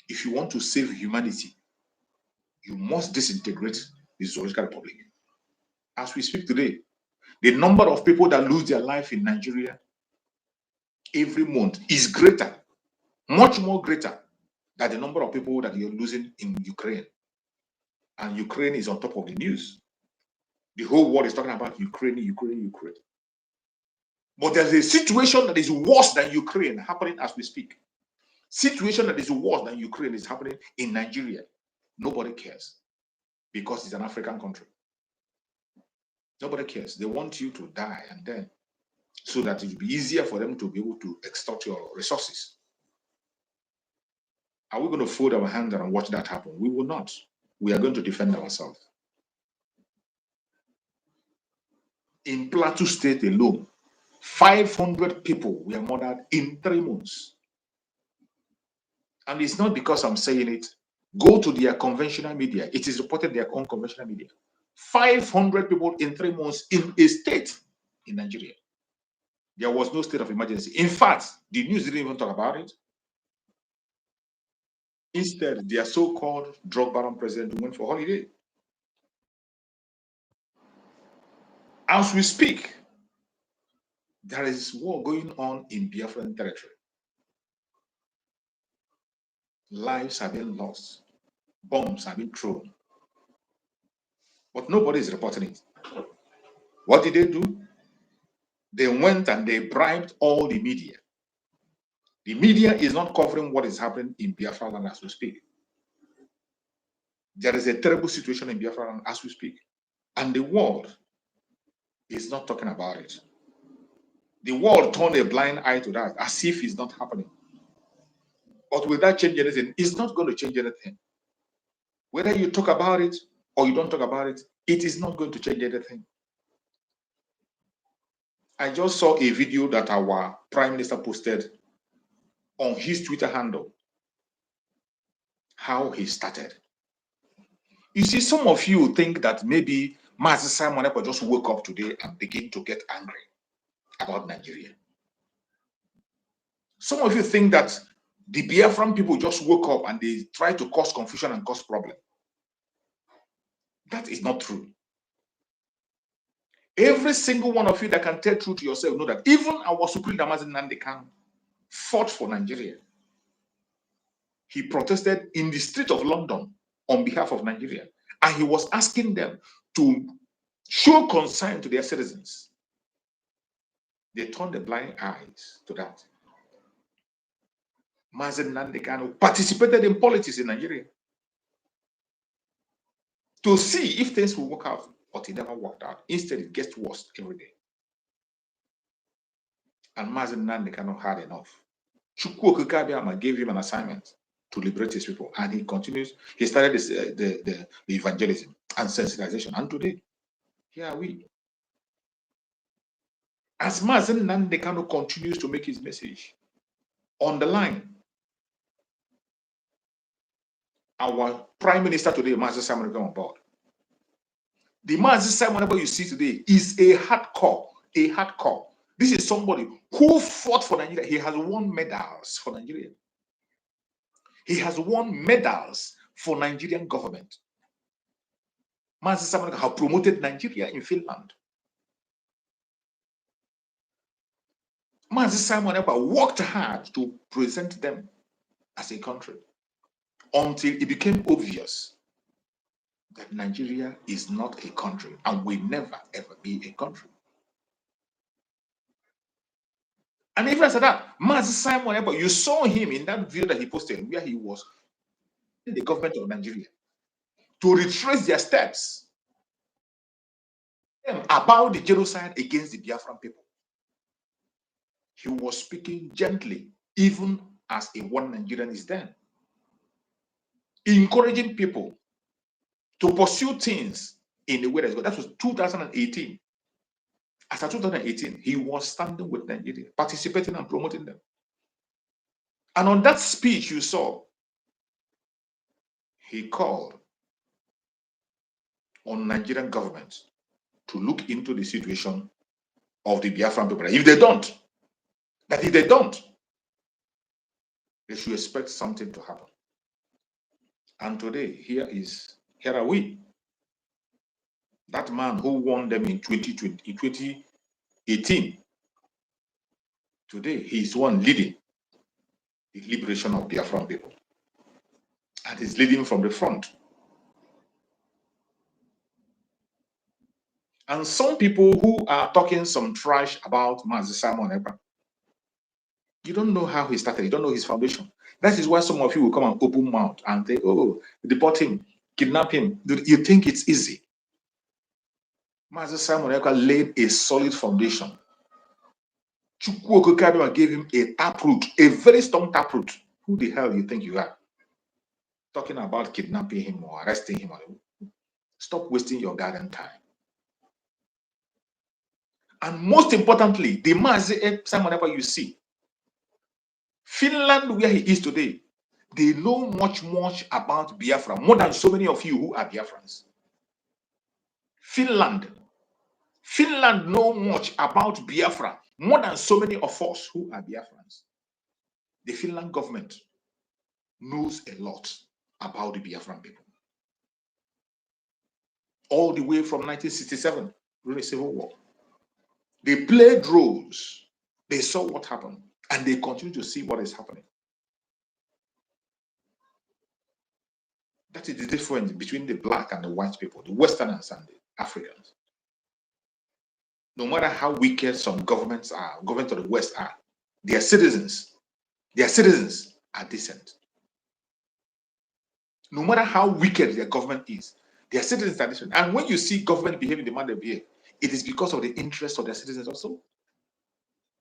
If you want to save humanity, you must disintegrate the Zoological Republic. As we speak today, the number of people that lose their life in Nigeria every month is greater, much more greater than the number of people that you're losing in Ukraine. And Ukraine is on top of the news. The whole world is talking about Ukraine, Ukraine, Ukraine. But there's a situation that is worse than Ukraine happening as we speak. Situation that is worse than Ukraine is happening in Nigeria. Nobody cares because it's an African country. Nobody cares. They want you to die, and then so that it will be easier for them to be able to extort your resources. Are we going to fold our hands and watch that happen? We will not. We are going to defend ourselves. In Plateau State alone, 500 people were murdered in 3 months. And it's not because I'm saying it. Go to their conventional media. It is reported their own conventional media. 500 people in 3 months in a state in Nigeria. There was no state of emergency. In fact, the news didn't even talk about it. Instead, their so-called drug baron president went for holiday. As we speak, there is war going on in Biafran territory. Lives have been lost. Bombs have been thrown. But nobody is reporting it. What did they do? They went and they bribed all the media. The media is not covering what is happening in Biafra land as we speak. There is a terrible situation in Biafra land as we speak. And the world is not talking about it. The world turned a blind eye to that as if it's not happening. But will that change anything? It's not going to change anything. Whether you talk about it or you don't talk about it, it is not going to change anything. I just saw a video that our Prime Minister posted on his Twitter handle, how he started. You see, some of you think that maybe Mazi Simon Ekpa just woke up today and begin to get angry about Nigeria. Some of you think that the Biafran people just woke up and they try to cause confusion and cause problem. That is not true. Every single one of you that can tell truth to yourself know that even our Supreme Mazi Nnamdi Kanu fought for Nigeria. He protested in the street of London on behalf of Nigeria, and he was asking them to show concern to their citizens. They turned a blind eyes to that. Mazi Nnamdi Kanu participated in politics in Nigeria to see if things will work out, but it never worked out. Instead, it gets worse every day. And Mazi Nnamdi Kanu had enough. Chukwu Okike gave him an assignment to liberate his people, and he continues. He started this, the evangelism and sensitization, and today, here are we. As Mazi Nnamdi Kanu continues to make his message on the line, our Prime Minister today, Mazi Simon, come on board. The Mazi Simon you see today is a hardcore. This is somebody who fought for Nigeria. He has won medals for Nigeria. He has won medals for Nigerian government. Mazi Simon have promoted Nigeria in Finland. Mazi Simon worked hard to present them as a country until it became obvious that Nigeria is not a country and will never ever be a country. And even after that, Mazi Simon, you saw him in that video that he posted where he was in the government of Nigeria to retrace their steps about the genocide against the Biafran people. He was speaking gently, even as a one Nigerian is then, encouraging people to pursue things in the way that's good. That was 2018. After 2018, he was standing with Nigeria, participating and promoting them. And on that speech you saw, he called on Nigerian government to look into the situation of the Biafran people. If they don't, they should expect something to happen. And today, here are we. That man who won them in 2018, today he is one leading the liberation of Biafran people. And he's leading from the front. And some people who are talking some trash about Mazi Simon Ekpa, you don't know how he started, you don't know his foundation. That is why some of you will come and open mouth and say, oh, deport him, kidnap him. You think it's easy. Mazi Simon Ekpa laid a solid foundation. Chukwu Okike gave him a taproot, a very strong taproot. Who the hell do you think you are? Talking about kidnapping him or arresting him. Stop wasting your garden time. And most importantly, the Mazi Simon Ekpa you see, Finland, where he is today, they know much about Biafra, more than so many of you who are Biafrans. Finland know much about Biafra, more than so many of us who are Biafrans. The Finland government knows a lot about the Biafran people. All the way from 1967, during the Civil War. They played roles. They saw what happened, and they continue to see what is happening. That is the difference between the black and the white people, the Westerners and the Africans. No matter how wicked some governments of the West are, their citizens are decent. No matter how wicked their government is, their citizens are decent. And when you see government behaving the manner they behave, it is because of the interests of their citizens also.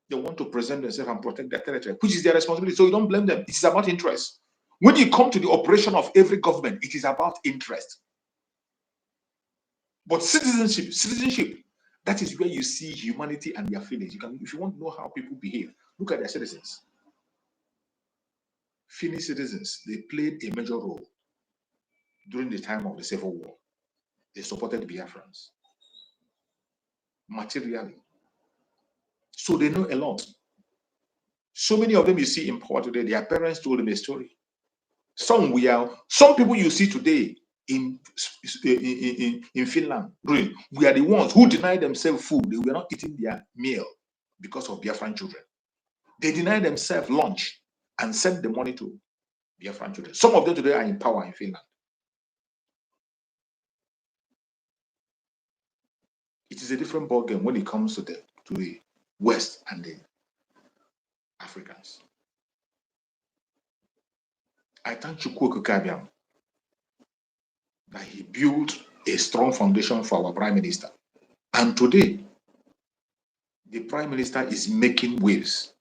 They want to present themselves and protect their territory, which is their responsibility. So you don't blame them. It is about interest. When you come to the operation of every government, it is about interest. But citizenship, that is where you see humanity and their feelings. If you want to know how people behave, look at their citizens. Finnish citizens, they played a major role during the time of the Civil War. They supported Biafrans materially. So they know a lot. So many of them you see in power today, their parents told them a story. Some people you see today in Finland, we are the ones who deny themselves food. They were not eating their meal because of Biafran children. They deny themselves lunch and send the money to Biafran children. Some of them today are in power in Finland. It is a different ballgame when it comes to the West and the Africans. I thank Chukwu Kabiam that he built a strong foundation for our Prime Minister. And today, the Prime Minister is making waves,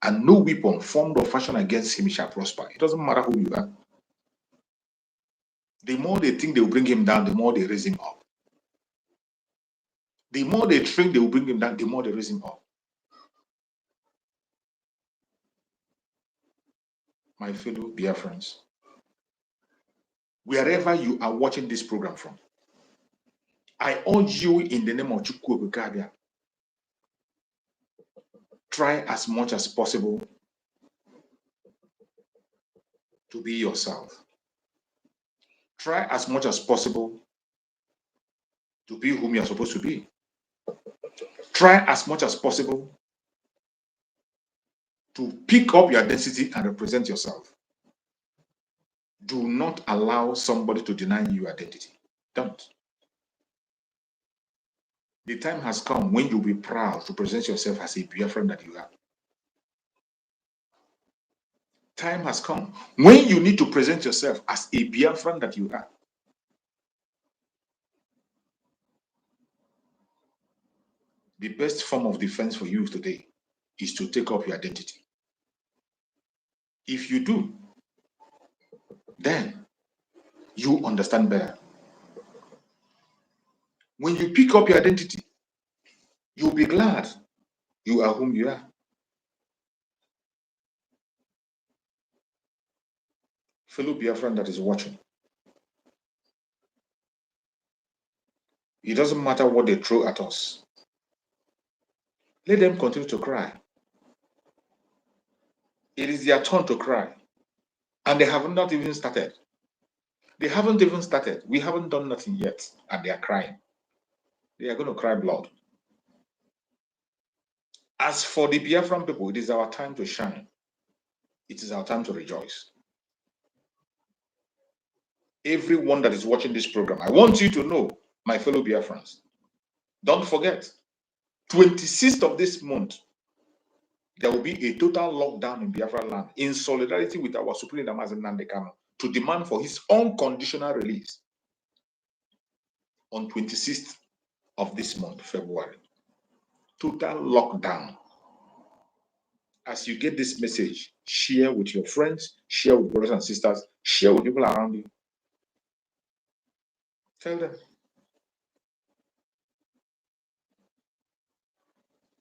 and no weapon formed or fashioned against him shall prosper. It doesn't matter who you are. The more they think they will bring him down, the more they raise him up. The more they think they will bring him down, the more they raise him up. My fellow Biafrans, wherever you are watching this program from, I urge you in the name of Chukwu Okikabia, try as much as possible to be yourself. Try as much as possible to be whom you are supposed to be. Try as much as possible to pick up your identity and represent yourself. Do not allow somebody to deny you your identity. Don't. The time has come when you'll be proud to present yourself as a Biafran that you are. Time has come when you need to present yourself as a Biafran that you are. The best form of defense for you today is to take up your identity. If you do, then you understand better. When you pick up your identity, you'll be glad you are whom you are. Fellow Biafran that is watching, it doesn't matter what they throw at us. Let them continue to cry. It is their turn to cry. And they have not even started. They haven't even started. We haven't done nothing yet. And they are crying. They are going to cry blood. As for the Biafran people, it is our time to shine. It is our time to rejoice. Everyone that is watching this program, I want you to know, my fellow Biafrans, don't forget, 26th of this month, there will be a total lockdown in Biafra land in solidarity with our Supreme Leader Mazi Nnamdi Kanu to demand for his unconditional release on 26th of this month, February. Total lockdown. As you get this message, share with your friends, share with brothers and sisters, share with people around you. Tell them.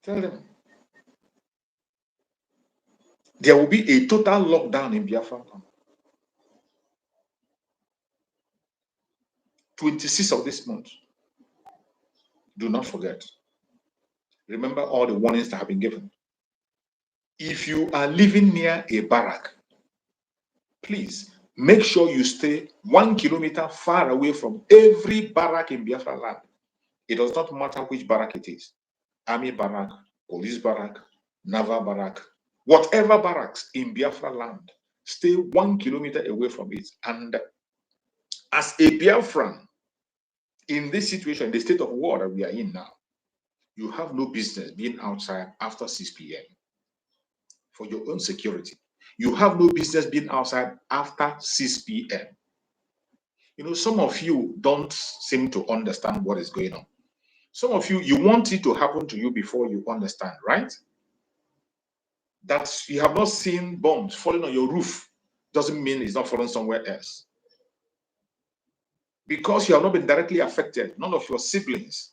Tell them. There will be a total lockdown in Biafra. 26th of this month. Do not forget. Remember all the warnings that have been given. If you are living near a barrack, please make sure you stay 1 kilometer far away from every barrack in Biafra land. It does not matter which barrack it is. Army barrack, police barrack, naval barrack, whatever barracks in Biafra land, stay 1 kilometer away from it. And as a Biafran, in this situation, the state of war that we are in now, you have no business being outside after 6 p.m. for your own security. You have no business being outside after 6 p.m. You know, some of you don't seem to understand what is going on. Some of you, you want it to happen to you before you understand, right? That you have not seen bombs falling on your roof doesn't mean it's not falling somewhere else. Because you have not been directly affected, none of your siblings,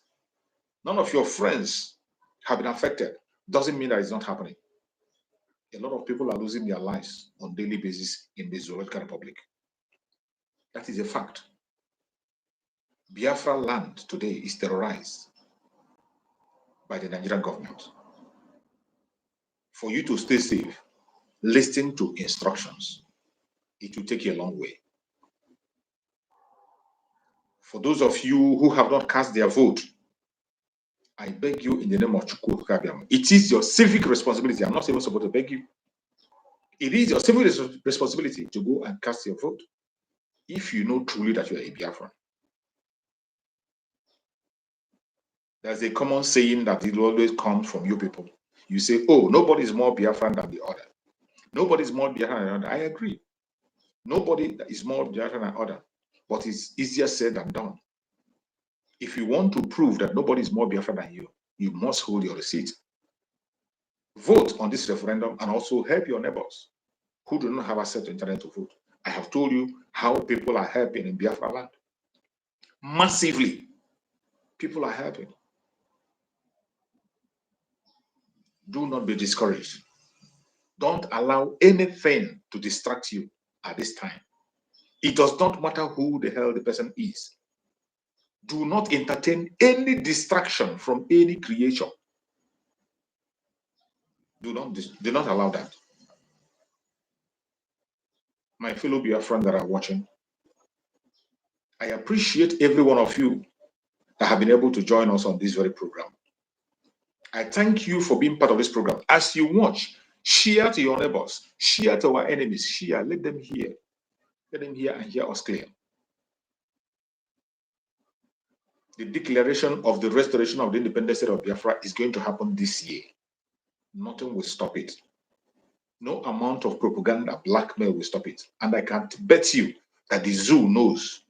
none of your friends have been affected, doesn't mean that it's not happening. A lot of people are losing their lives on a daily basis in the Zoological Republic. That is a fact. Biafra land today is terrorized by the Nigerian government. For you to stay safe, listen to instructions. It will take you a long way. For those of you who have not cast their vote, I beg you in the name of Chukwu Kabiam. It is your civic responsibility. I'm not even supposed to beg you. It is your civic responsibility to go and cast your vote if you know truly that you are a Biafran. There's a common saying that it always comes from you people. You say, oh, nobody is more Biafran than the other. Nobody is more Biafran than the other. I agree. Nobody is more Biafran than the other. But it's easier said than done. If you want to prove that nobody is more Biafran than you must hold your receipt. Vote on this referendum and also help your neighbors who do not have access to internet to vote. I have told you how people are helping in Biafra land. Massively, people are helping. Do not be discouraged. Don't allow anything to distract you at this time. It does not matter who the hell the person is. Do not entertain any distraction from any creation. Do not allow that. My fellow Biafran that are watching, I appreciate every one of you that have been able to join us on this very program. I thank you for being part of this program. As you watch, share to your neighbors, share to our enemies, share, let them hear. Let them hear and hear us clear. The declaration of the restoration of the independent state of Biafra is going to happen this year. Nothing will stop it. No amount of propaganda, blackmail will stop it. And I can bet you that the zoo knows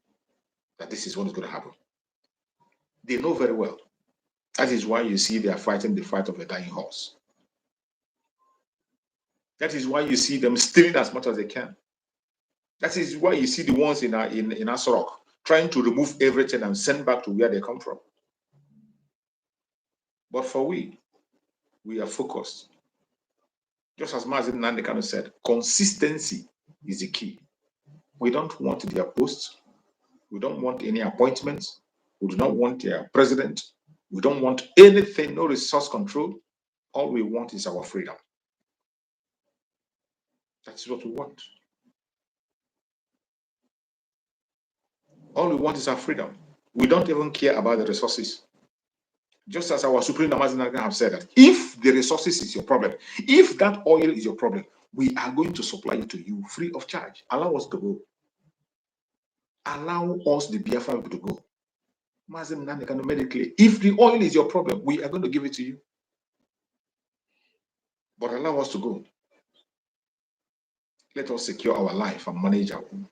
that this is what is going to happen. They know very well. That is why you see they are fighting the fight of a dying horse. That is why you see them stealing as much as they can. That is why you see the ones in Asorok trying to remove everything and send back to where they come from. But for we are focused. Just as Mazin Nandekano said, consistency is the key. We don't want their posts. We don't want any appointments. We do not want their president. We don't want anything, no resource control. All we want is our freedom. That's what we want. All we want is our freedom. We don't even care about the resources. Just as our Supreme Namazin have said that if the resources is your problem, if that oil is your problem, we are going to supply it to you free of charge. Allow us to go. Allow us, the Biafra people, to go. Mazin Nandekano made it clear. If the oil is your problem, we are going to give it to you. But allow us to go. Let us secure our life and manage our own.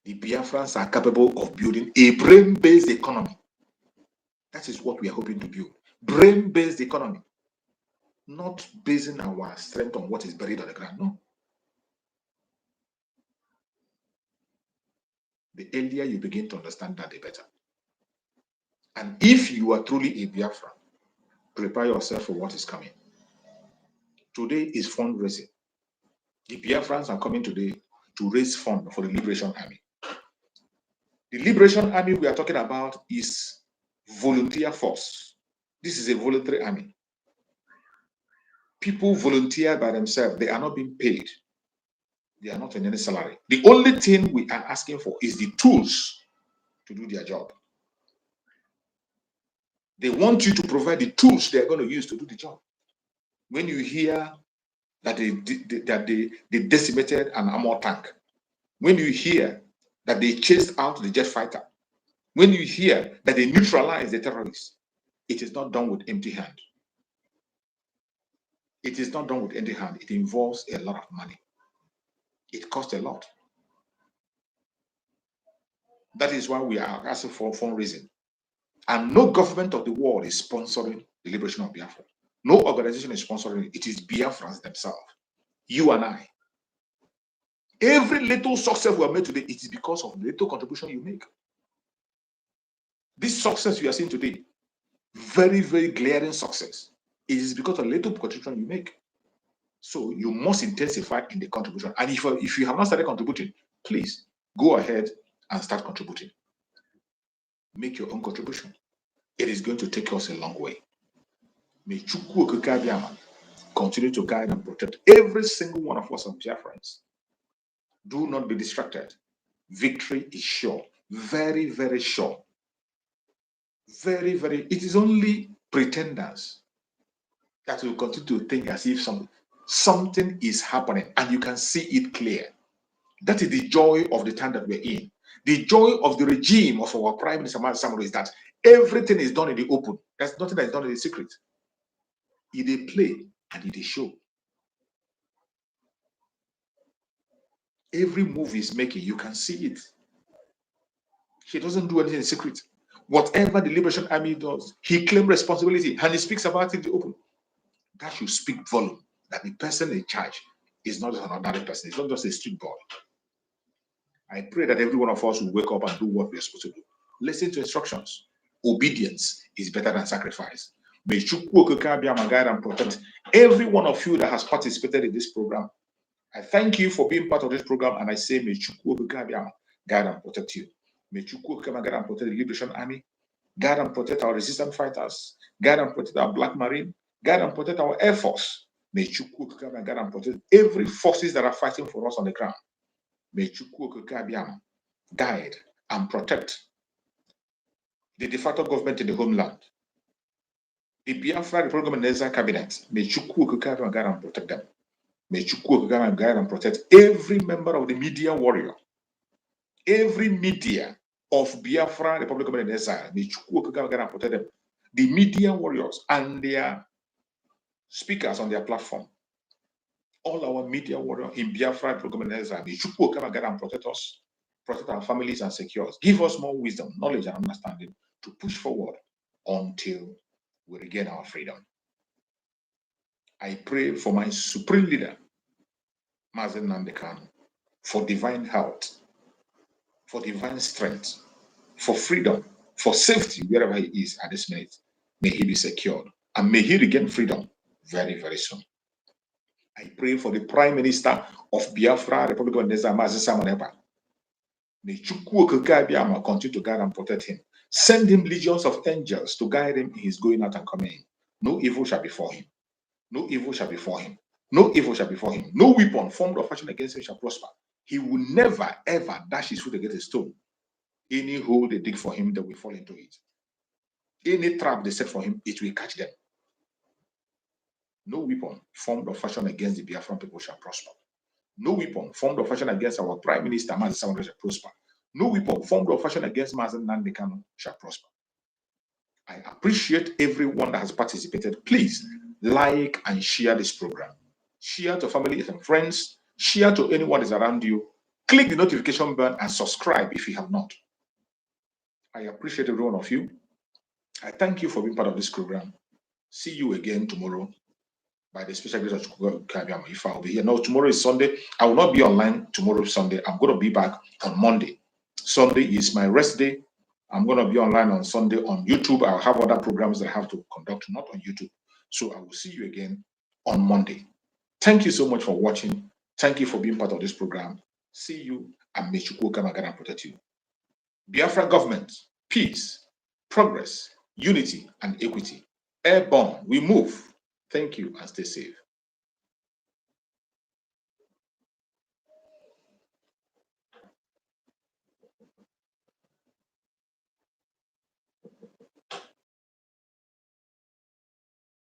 The Biafrans are capable of building a brain-based economy. That is what we are hoping to build. Brain-based economy. Not basing our strength on what is buried on the ground. No. The earlier you begin to understand that, the better. And if you are truly a Biafran, Prepare yourself for what is coming. Today is fundraising. The Biafrans are coming today to raise funds for the Liberation Army. The Liberation Army we are talking about is volunteer force. This is a voluntary army. People volunteer by themselves. They are not being paid. They are not on any salary. The only thing we are asking for is the tools to do their job. They want you to provide the tools they are going to use to do the job. When you hear that they decimated an armor tank, when you hear that they chased out the jet fighter, when you hear that they neutralized the terrorists, it is not done with empty hand. It is not done with empty hand. It involves a lot of money. It costs a lot. That is why we are asking for fundraising. And no government of the world is sponsoring the liberation of Biafra. No organization is sponsoring it. It is Biafrans themselves. You and I. Every little success we have made today, it is because of the little contribution you make. This success you are seeing today, very, very glaring success, it is because of the little contribution you make. So you must intensify in the contribution. And if you have not started contributing, please go ahead and start contributing. Make your own contribution. It is going to take us a long way. May Chukwu Okike Abiyama continue to guide and protect every single one of us, dear friends. Do not be distracted. Victory is sure. Very, very sure. Very, very. It is only pretenders that will continue to think as if something is happening and you can see it clear. That is the joy of the time that we're in. The joy of the regime of our Prime Minister Samuel is that everything is done in the open. There's nothing that is done in the secret. It is play and it is show. Every move he's making, you can see it. He doesn't do anything in secret. Whatever the Liberation Army does, he claims responsibility and he speaks about it in the open. That should speak volume that the person in charge is not just another person, it's not just a street boy. I pray that every one of us will wake up and do what we are supposed to do. Listen to instructions. Obedience is better than sacrifice. May Chukwu Okike Abiyama guide and protect every one of you that has participated in this program. I thank you for being part of this program, and I say, may Chukwu Okike Abiyama guide and protect you. May Chukwu Okike Abiyama guide and protect the Liberation Army, guide and protect our resistance fighters, guide and protect our Black Marine, guide and protect our Air Force. May Chukwu Okike Abiyama guide and protect every forces that are fighting for us on the ground. May Chukwu Okike Abiyama guide and protect the de facto government in the homeland, the Biafra Republic and Neza cabinet. May Chukwu Okike Abiyama guide and protect them. May Chukwu Okike Abiyama guide and protect every member of the media warrior, every media of Biafra Republic of Neza. May Chukwu Okike Abiyama guide and protect them. The media warriors and their speakers on their platform. All our media warriors in Biafra Republic of Neza. May Chukwu Okike Abiyama guide and protect us, protect our families and secure us. Give us more wisdom, knowledge, and understanding to push forward until we regain our freedom. I pray for my supreme leader, Mazen Nnamdi Kanu, for divine health, for divine strength, for freedom, for safety wherever he is at this minute. May he be secured and may he regain freedom very, very soon. I pray for the Prime Minister of Biafra Republic of Neza, Mazi Simon Ekpa. May Chukwu Okike Abiyama continue to guide and protect him. Send him legions of angels to guide him in his going out and coming in. No evil shall befall him. No evil shall befall him. No evil shall befall him. No weapon formed or fashioned against him shall prosper. He will never, ever dash his foot against a stone. Any hole they dig for him, they will fall into it. Any trap they set for him, it will catch them. No weapon formed or fashioned against the Biafran people shall prosper. No weapon formed or fashioned against our Prime Minister, Mazi Simon, shall prosper. No weapon formed or fashioned against Mazen Nnamdi Kanu shall prosper. I appreciate everyone that has participated. Please like and share this program. Share to family and friends. Share to anyone that is around you. Click the notification button and subscribe if you have not. I appreciate every one of you. I thank you for being part of this program. See you again tomorrow by the special grace of Chukwu Okike Abiyama. If I will be here. No, tomorrow is Sunday. I will not be online tomorrow, Sunday. I'm going to be back on Monday. Sunday is my rest day. I'm going to be online on Sunday on YouTube. I'll have other programs that I have to conduct, not on YouTube. So I will see you again on Monday. Thank you so much for watching. Thank you for being part of this program. See you, and may Chukwu Kamagana protect you. Biafra government, peace, progress, unity, and equity. Airborne, we move. Thank you, and stay safe.